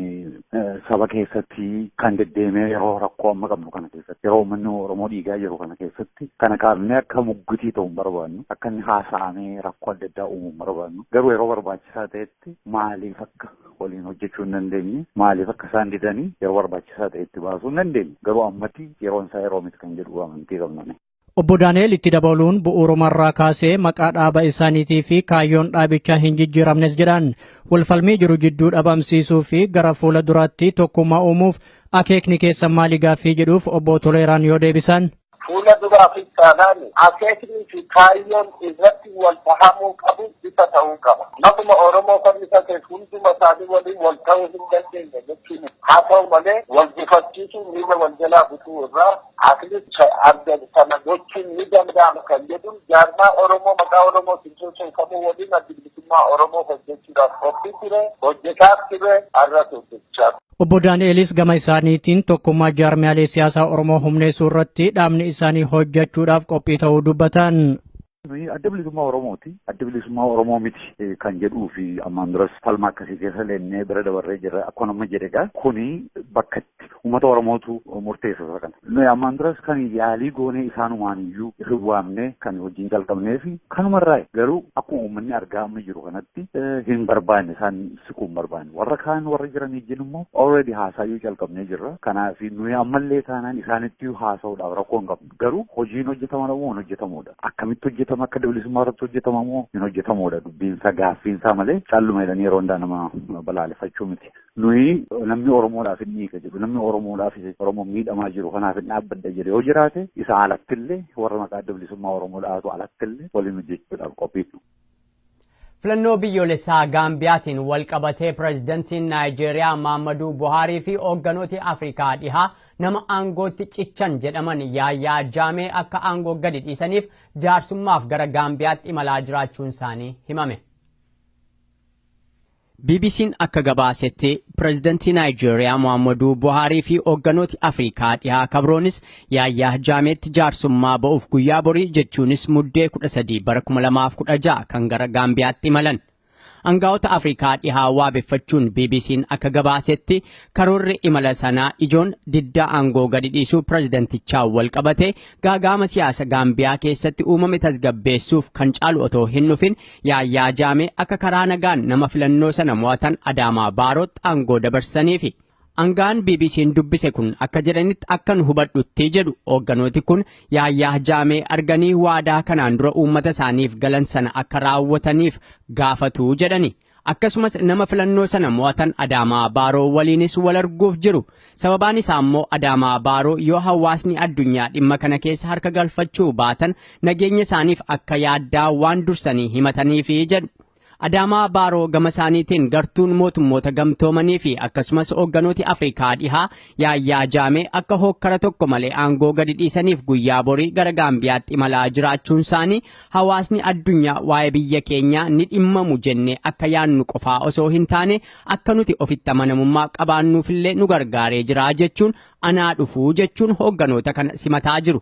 G: saba keessatti kan deddeemee yeroo rakkoo amma qabnu kana keessatti yeroo uummanni Oromoo dhiigaa jiru kana keessatti kana kaafne akka muggutii ta'uu hin barbaannu. Akka inni haasa'amee rakkoo adda addaa uumuu hin barbaannu. Garuu yeroo barbaachisaa ta'etti maaliif akka waliin hojjechuu hin dandeenye maaliif akka isaan didanii yeroo barbaachisaa ta'etti baasuu hin dandeenye. Garuu ammatti yeroon isaa yeroo miti kan jedhu amantii qabna.
B: Obbo Daani'el itti dabaluun bu'uurumarraa kaasee maqaa dhaaba isaaniitii fi kaayyoon dhaabichaa hin jijjiiramnes jedhan walfalmii jiru jidduu dhabamsiisuu fi gara fuula duraatti tokkummaa uumuuf akeekni keessan maali gaaffii jedhuuf obbo Toleeraan yoo deebisan.
F: Fuula duraaf taanaan akeeknii fi kaayyoon irratti wal fahamuu qabu bifa ta'uu qaba. Namuma Oromoo kan isa ta'e hunduma isaanii waliin wal ta'uu hin dandeenye jechuun haa ta'u malee wal gufachiisuun miila wal jalaa butuu irraa akilicha argan sana gochuun ni danda'ama kan jedhuun jaarmaa Oromoo maqaa Oromoo sinsoosoo kamuu waliin adda Oromoo hojjechuudhaaf qophii ture hojjetaaf ture har'as hojjechaa.
B: Obbo Daani'elis gama isaaniitiin tokkummaa jaarmiyaalee siyaasaa Oromoo humneessuu irratti dhaabni isaanii hojjechuudhaaf qophii ta'uu dubbatan.
G: Adda bilisummaa Oromooti. Adda bilisummaa Oromoo miti kan jedhuu fi ammaan duras falma akkasii keessa leennee bira dabarree jira. Akkuma amma jedhegaa kuni bakka itti uummata Oromootu murteessa kana. Nuyi ammaan duras kan yaalii goonee isaanumaan iyyuu hirwaamne kan hojiin jalqabnee fi kanumarraa garuu akkuma uummanni argaa amma jiru kanatti hin barbaanne isaan siquu hin barbaanne. Warra kaan warra jiran ijjiin immoo already haasaayyuu jalqabnee jirra. Kanaaf nuyi ammallee taanaan isaanitti haasa'uudhaaf rakkoo hin qabnu. Garuu hojiin hojjetama moo hin hojjetamuudha. Akkamitti hojjetama akka bilisummaa irratti hojjetamu moo hin hojjetamuudha. Dubbiinsa gaaffiinsaa malee calluma jedhanii yeroo hundaa nama balaaleffachuu miti. Nuyi namni Oromoodhaaf hin dhiiga jedhu namni Oromoodhaaf Oromoo miidhamaa jiru kanaaf hin dhaabbadda jedhe yoo jiraate isa alattillee warra maqaa adda bilisummaa Oromoodhaatu alattillee waliin hojjechuudhaaf qophiidha.
A: Filannoo biyyoolessaa Gaambiyaatiin wal qabatee pireezidantiin Naayijeeriyaa Muhammadu Buhaarii fi hoogganooti Afrikaa dhihaa nama aangootti cichan jedhaman Yaayyaa Jaamee akka aangoo gadi dhiisaniif jaarsummaaf gara Gaambiyaatti imalaa jiraachuun isaanii himame. BBC'n akka gabaasetti pireezidantii Naayijeeriyaa Muhammadu Buhaarii fi hoogganooti Afrikaa dhihaa kabroonis Yaayyaa Jaameetti jaarsummaa ba'uuf guyyaa borii jechuunis muddee 13 bara 2016 kan gara Gaambiyaatti imalan. Aangaa'ota Afrikaa dhihaa waabeffachuun BBC'n akka gabaasetti karoorri imala sanaa ijoon diddaa aangoo gadi dhiisuu pireezidantichaa wal qabate gaagaama siyaasa Gaambiyaa keessatti uumame tasgabbeessuuf kan caalu otoo hin dhufin Yaayyaa Jaamee akka karaa nagaan nama filannoo sana mo'atan Adaamaa Baarootti aangoo dabarsaniifi. Aangaan BBC'n dubbise kun akka jedhanitti akka nu hubadhutti jedhu hoogganooti kun Yaayyaa Jaamee arganii waadaa kanaan dura uummata isaaniif galan sana akka raawwataniif gaafatu jedhani. Akkasumas nama filannoo sana mo'atan Adaamaa Baaroo waliinis wal arguuf jiru. Sababaan isaa immoo Adaamaa Baaroo yoo hawaasni addunyaa dhimma kana keessa harka galfachuu baatan nageenya isaaniif akka yaaddaa waan dursanii himataniifi jedhu. Adaamaa Baaroo gama isaaniitiin gartuun mootummoota gamtoomanii fi akkasumas hoogganooti Afrikaa dhihaa Yaayyaa Jaamee akka hokkara tokko malee aangoo gadi dhiisaniif guyyaa borii gara Gaambiyaatti imalaa jiraachuun isaanii hawaasni addunyaa waa'ee biyya keenyaa ni dhimmamu jennee akka yaannu qofaa osoo hin taane akka nuti ofitti amanamummaa qabaannuufillee nu gargaaree jira jechuun anaa dhufuu jechuun hoogganoota kana simataa jiru.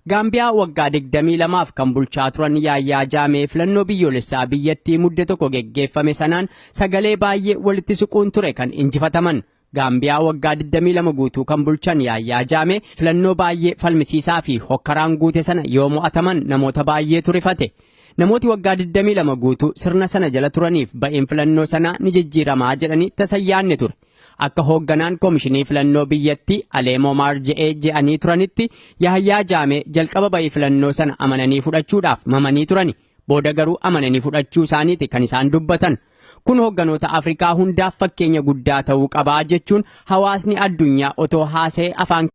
A: Gaambiyaa waggaa 22f kan bulchaa turan Yaayyaa Jaamee filannoo biyyoolessaa biyyattii mudde tokko geggeeffame sanaan sagalee baay'ee walitti siquun ture kan injifataman. Gaambiyaa waggaa 22 guutuu kan bulchan Yaayyaa Jaamee filannoo baay'ee falmisiisaa fi hokkaraan guute sana yoo mo'ataman namoota baay'eetu rifate. Namooti waggaa 22 guutuu sirna sana jala turaniif ba'een filannoo sanaa ni jijjiiramaa jedhanii tasayyaanne ture. Akka hoogganaan koomishinii filannoo biyyattii Aleem Omar je'anii turanitti Yaayyaa Jaamee jalqaba ba'ee filannoo sana amananii fudhachuudhaaf mamanii turani. Booda garuu amananii fudhachuu isaaniiti kan isaan dubbatan. Kun hoogganoota Afrikaa hundaaf fakkeenya guddaa ta'uu qabaa jechuun hawaasni addunyaa otoo haasa'ee afaan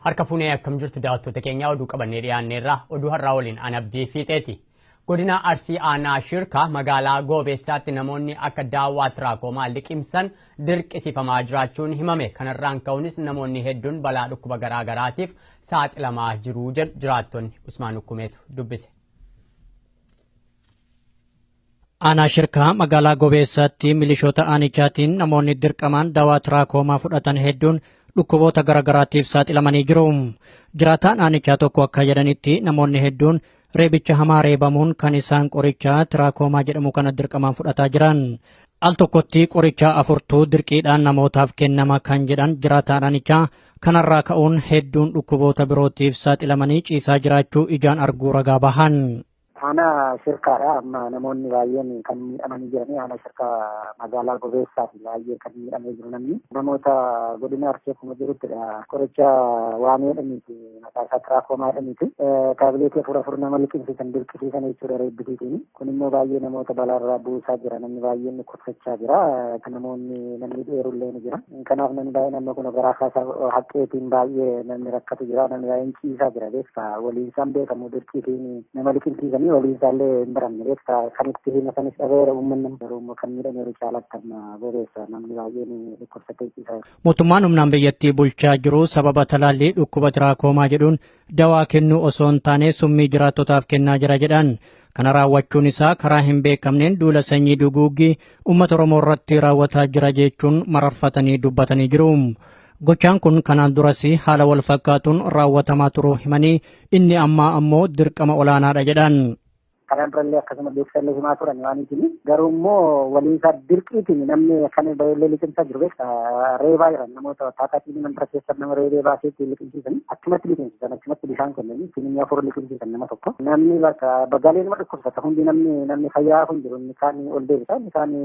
A: Harka fuunee akkam jirtu daawwattoota keenya oduu qabannee dhiyaanneerra oduu har'aa waliin an abdii fiixeeti. Godina Arsii Aanaa Shirkaa magaalaa Goobeessaatti namoonni akka daawwaa tiraakomaa liqimsan dirqisiifamaa jiraachuun himame. Kanarraan ka'uunis namoonni hedduun balaa dhukkuba garaa garaatiif saaxilamaa jiru jedhu jiraattonni Usmaan Ukkumeetu dubbise.
B: Aanaa shirkaa magaalaa Gobeessaatti milishoota aanichaatiin namoonni dirqamaan dawaa tiraakomaa fudhatan hedduun dhukkuboota garagaraatiif saaxilamanii jiru. Jiraataan aanichaa tokko akka jedhanitti namoonni hedduun reebicha hamaa reebamuun kan isaan qoricha tiraakomaa jedhamu kana dirqamaan fudhataa jiran. Al tokkotti qoricha 4 dirqiidhaan namootaaf kennama kan jedhan jiraataan aanichaa kanarraa ka'uun hedduun dhukkuboota birootiif saaxilamanii ciisaa jiraachuu ijaan arguu ragaa bahan.
C: Aanaa shirkaadha amma namoonni baay'een kan miidhamanii jiranii aanaa shirkaa magaalaa Gobeessaati baay'ee kan miidhamee jiru namni namoota godina Arsii akkuma jiruttidha qoricha waan jedhaniiti maqaa isaa tiraakomaa jedhaniiti taabileetii 4 nama liqimsiisan dirqisiisan jechuudha reebbisiitiin kun immoo baay'ee namoota balaarraa buusaa jira namni baay'een dhukkubsachaa jira namni dheerullee ni jira kanaaf namni baay'ee namni kun garaa kaasaa haqqeetiin baay'ee namni rakkatu jira namni baay'een ciisaa jira beekaa waliin isaan beekamu dirqiitiin nama liqimsiisanii waliin isaallee hin baramne beekaa kan itti himatanis dhabeera uummanni garuu kan miidhameeru caalatti amma Gobeessa namni baay'een dhukkubsatee ciisaa.
B: Mootummaan humnaan biyyattii bulchaa jiru sababa talaallii dhukkuba tiraakomaa jedhuun dawaa kennuu osoo hin taane summii jiraattotaaf kennaa jira jedhan. Kana raawwachuun isaa karaa hin beekamneen duula sanyii duguuggii uummata Oromoo irratti raawwataa jira jechuun mararfatanii dubbatanii jiru. Gochaan kun kanaan duras haala wal fakkaatuun raawwatamaa turuu himanii inni ammaa ammoo dirqama olaanaadha jedhan.
C: Kanaan durallee akkasuma beeksisallee himaa turan waaniitiin garuu immoo waliin isaa dirqiitiin namni kan baay'ee liqimsaa jiru reebaa jiran namoota taataatiin mandara keessatti nama reebee baaseetti liqimsiisan achumatti liqimsiisan achumatti bishaan kennanii finni 4 liqimsiisan nama tokko namni bagaalee nama dhukkubsata hundi namni fayyaa kun jiru inni kaan ol deebisa inni kaan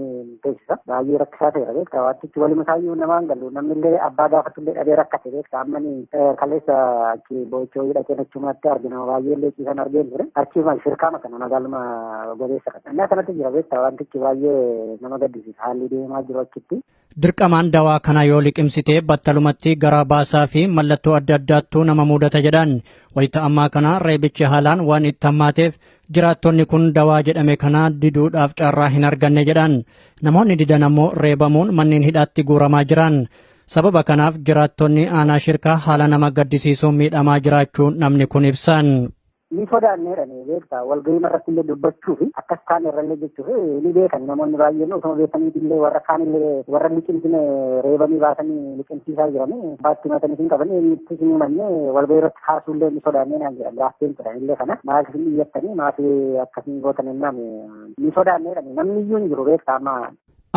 C: teessisa baay'ee rakkisaa ta'eera beektaa waantichi walima isaayyuu namaan galu namni illee abbaa gaafatullee dhabee rakkate beektaa ammani kaleessa achi boochoo hidhatee achumatti argina baay'ee illee ciisan argeen ture achiima shirkaama kana magaaluma Gobeessa kana. Innaa kanatti jira beektaa wantichi baay'ee nama gaddisiisa haalli deemaa jiru achitti.
B: Dirqamaan dawaa kana yoo liqimsitee battalumatti garaa baasaa fi mallattoo adda addaattuu nama mudata jedhan wayita ammaa kana reebichi haalaan waan itti hammaateef jiraattonni kun dawaa jedhame kana diduudhaaf carraa hin arganne jedhan. Namoonni didan ammoo reebamuun manneen hidhaatti guuramaa jiran. Sababa kanaaf jiraattonni aanaa shirkaa haala nama gaddisiisuun miidhamaa jiraachuu namni kun ibsan.
C: Ni sodaanneedhani beektaa walgahii irratti illee dubbachuu fi akkas kaan irrallee jechuuf ni beekan namoonni baay'een osoo beekaniitillee warra kaanillee warra liqimsine reebanii baasanii liqimsiisaa jiranii baatti matanii hin qaban eenyutti hin himanne walgahii irratti kaasuullee ni sodaannee naan jedhan gaaffeen jedhan illee kana maaliif hin iyyattanii maaliif akkasiin gootan ennaan ni sodaanneedhani namni iyyuu hin jiru beektaa amma.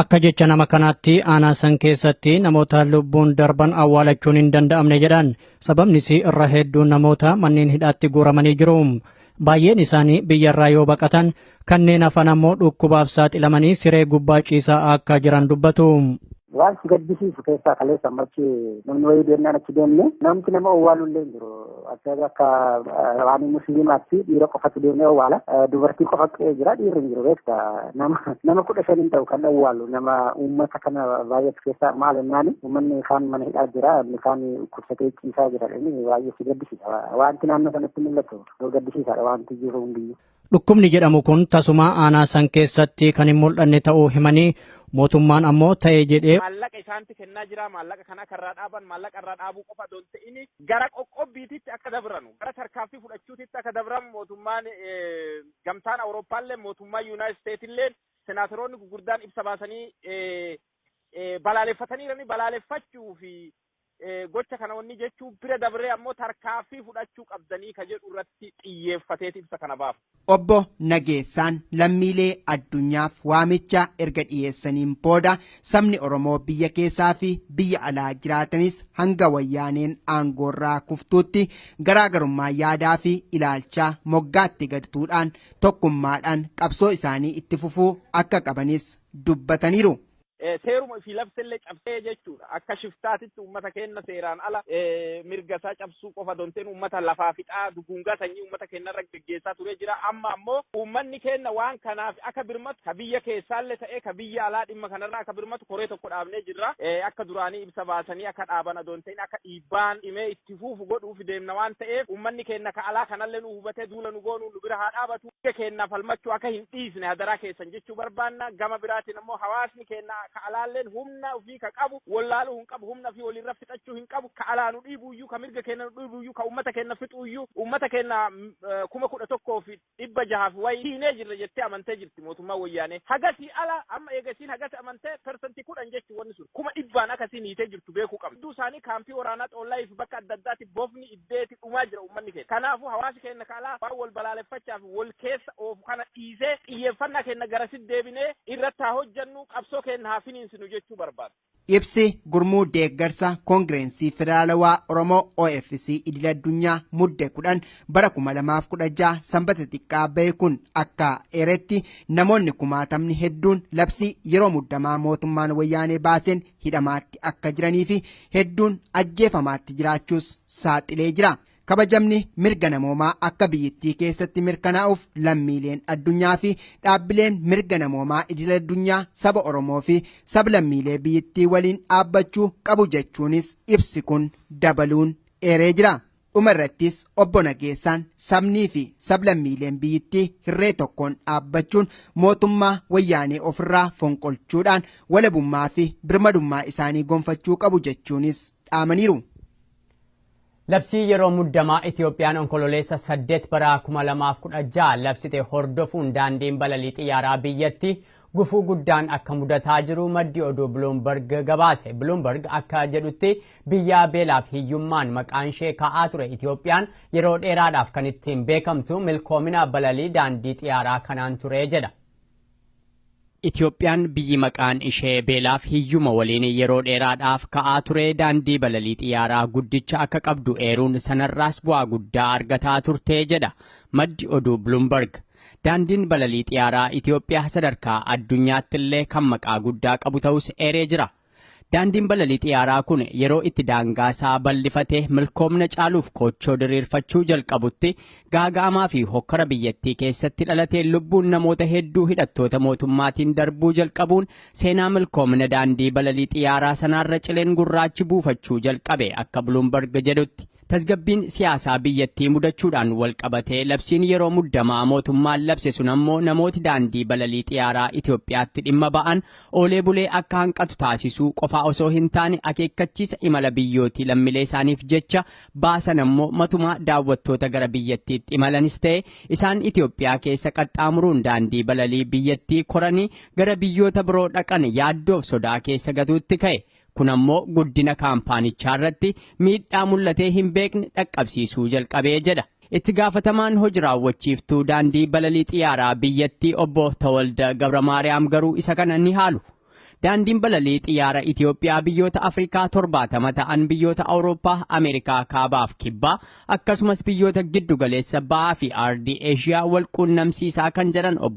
B: Akka jecha nama kanaatti aanaa san keessatti namoota lubbuun darban awwaalachuun hin danda'amne jedhan sababnis irra hedduun namoota manneen hidhaatti guuramanii jiru. Baay'een isaanii biyyarraa yoo baqatan kanneen hafan ammoo dhukkubaaf saaxilamanii siree gubbaa ciisaa akka jiran dubbatu.
C: Waan si gaddisiisu keessaa kaleessa ammachi namni wayii deemnaan achi deemne namti nama owwaalullee hin jiru. Akka waan musliimaatti dhiira qofatu deemee owwaala. Dubartii qofa jira dhiirri hin jiru beektaa nama 15 ta'u kan owwaalu nama uummata kana baay'eetu keessaa maal jennaani uummanni kaan mana hidhaa jira inni kaan dhukkubsatee ciisaa jira inni baay'ee si gaddisiisa. Wanti naannoo sanatti mul'atu gaddisiisaadha wanti jiru hundiyyuu.
B: Dhukkubni jedhamu kun tasuma aanaa san keessatti kan hin mul'anne ta'uu himanii mootummaan ammoo ta'ee jedhee
D: maallaqa isaanti kennaa jira maallaqa kana karraa dhaaban maallaqa irraa dhaabuu qofa don ta'ini gara qoqqobbiititti akka dabranu gara tarkaanfii fudhachuutitti akka dabran mootummaan gamtaan Awurooppaallee mootummaan Yuunaayitid Isteetillee senaatoroonni gurguddaan ibsa baasanii balaaleffatanii balaaleffachuu fi gocha kana wanni jechuun bira dabree ammoo tarkaanfii fudhachuu qabdanii ka jedhu irratti xiyyeeffateeti ibsa kana baafu.
E: Obbo Nageessaan lammiilee addunyaaf waamicha erga dhiyeessaniin booda sabni Oromoo biyya keessaa fi biyya alaa jiraatanis hanga wayyaaneen aangoorraa kuftuutti garaagarummaa yaadaa fi ilaalchaa moggaatti gadtuudhaan tokkummaadhaan qabsoo isaanii itti fufuu akka qabanis dubbataniiru.
D: Seeruma fi labsillee cabsee jechuudha akka shiftaatitti uummata keenya seeraan ala mirga isaa cabsuu qofa donteen uummata lafaa fixaa duguungaa sanyii uummata keenya irra geggeessaa ture jira amma ammoo uummanni keenya waan kanaaf akka birmatu ka biyya keessaallee ta'ee ka biyya alaa dhimma kanarraa akka birmatu koree tokko dhaabnee jirra akka duraanii ibsa baasanii akka dhaaban donteen akka dhiibbaan dhimee itti fufu godhuuf deemna waan ta'eef uummanni keenya ka alaa kanallee nu hubatee duula nu goonuu nu bira haa dhaabatu biyya keenyaaf falmachuu akka hin dhiisne hadaraa keessan jechuu barbaanna gama biraatiin ammoo hawaasni keenya ka alaalleen humna ofii ka qabu wallaaluu hin qabu humna fi walirra fixachuu hin qabu ka alaanu dhiibuuyyuu ka mirga kenna dhiibuuyyuu ka ummata kenna fixuuyyuu ummata kenna 11,600 wayi hiinee jirra jettee amantee jirti mootummaa wayyaanee hagasii ala amma eegasiin hagasi amantee persentii 10 jechuun wanni sun 100 akkasiin hiitee jirtu beekuu qabdu. Hedduu isaanii kaampii waraanaa xollaa fi bakka adda addaatti bofni iddeeti dhumaa jira ummanni keenya. Kanaafuu hawaasi keenya kaalaa waan wal balaaleffachaaf wal keessa oofu kana dhiisee xiyyeeffannaa keenya garasitti deebinee irratti haa hojjannu qabsoo keenya haa finiinsinu jechuu barbaada.
E: Ibsi gurmuu deeggarsa koongireensii federaalawaa Oromoo OFC idil addunyaa mudde 10 bara 2016 sanbata xiqqaa bahe kun akka eeretti namoonni kumaatamni hedduun labsii yeroo muddamaa mootummaan wayyaanee baaseen hidhamaatti akka jiranii fi hedduun ajjeefamaatti jiraachuus saaxilee jira. Kabajamni mirga namoomaa akka biyyattii keessatti mirkanaa'uuf lammiileen addunyaa fi dhaabbileen mirga namoomaa idil addunyaa saba Oromoo fi sab-lammiilee biyyattii waliin dhaabbachuu qabu jechuunis ibsi kun dabaluun eeree jira. Dhuma irrattis obbo Nageessaan sabnii fi sab-lammiileen biyyattii hirree tokkoon dhaabbachuun mootummaa wayyaanee ofirraa fonqolchuudhaan walabummaa fi birmadummaa isaanii gonfachuu qabu jechuunis dhaamaniiru.
A: Labsii yeroo muddamaa Itiyoophiyaan onkololeessa 8 bara 2016 labsite hordofuun daandiin balalii xiyyaaraa biyyatti gufuu guddaan akka mudataa jiru maddi oduu Bloomberg gabaase. Bloomberg akka jedhutti biyya beelaaf hiyyummaan maqaan ishee ka'aa ture Itiyoophiyaan yeroo dheeraadhaaf kan ittiin beekamtu milkoomina balalii daandii xiyyaaraa kanaan ture jedha. Itiyoophiyaan biyyi maqaan ishee beelaaf hiyyuma waliin yeroo dheeraadhaaf ka'aa ture daandii balalii xiyyaaraa guddicha akka qabdu eeruun sanarraas bu'aa guddaa argataa turte jedha maddi oduu Bloomberg. Daandiin balalii xiyyaaraa Itiyoophiyaa sadarkaa addunyaatti illee kan maqaa guddaa qabu ta'us eeree jira. Daandiin balalii xiyyaaraa kun yeroo itti daangaasaa bal'ifatee milkoomna caaluuf kochoo diriirfachuu jalqabutti gaaga'amaa fi hokkara biyyattii keessatti dhalatee lubbuun namoota hedduu hidhattoota mootummaatiin darbuu jalqabuun seenaa milkoomna daandii balalii xiyyaaraa sanaarra cileen gurraachi buufachuu jalqabe akka Bloomberg jedhutti. Tasgabbiin siyaasaa biyyattii mudachuudhaan walqabatee labsiin yeroo muddamaa mootummaan labse sun ammoo namooti daandii balalii xiyyaaraa Itiyoophiyaatti dhimma ba'an oolee bulee akka hanqatu taasisuu qofaa osoo hin taane akeekkachiisa imala biyyootii lammiilee isaaniif jecha baasan ammoo matumaa daawwattoota gara biyyattiitti imalanis ta'e isaan Itiyoophiyaa keessa qaxxaamuruun daandii balalii biyyattii koranii gara biyyoota biroo dhaqan yaaddoof sodaa keessa gatuutti ka'e. Kun ammoo guddina kaampaanichaa irratti miidhaa mul'atee hin beekne dhaqqabsiisuu jalqabee jedha. Itti gaafatamaan hojii raawwachiiftuu daandii balalii xiyyaaraa biyyattii obbo Tawalda Gabramaariyaam garuu isa kana ni haalu. Daandiin balalii xiyyaara Itiyoophiyaa biyyoota Afrikaa 70 ta'an biyyoota Awurooppaa, Ameerikaa kaabaaf kibbaa akkasumas biyyoota giddu galeessa ba'aa fi ardii Eeshiyaa wal quunnamsiisaa kan jedhan obbo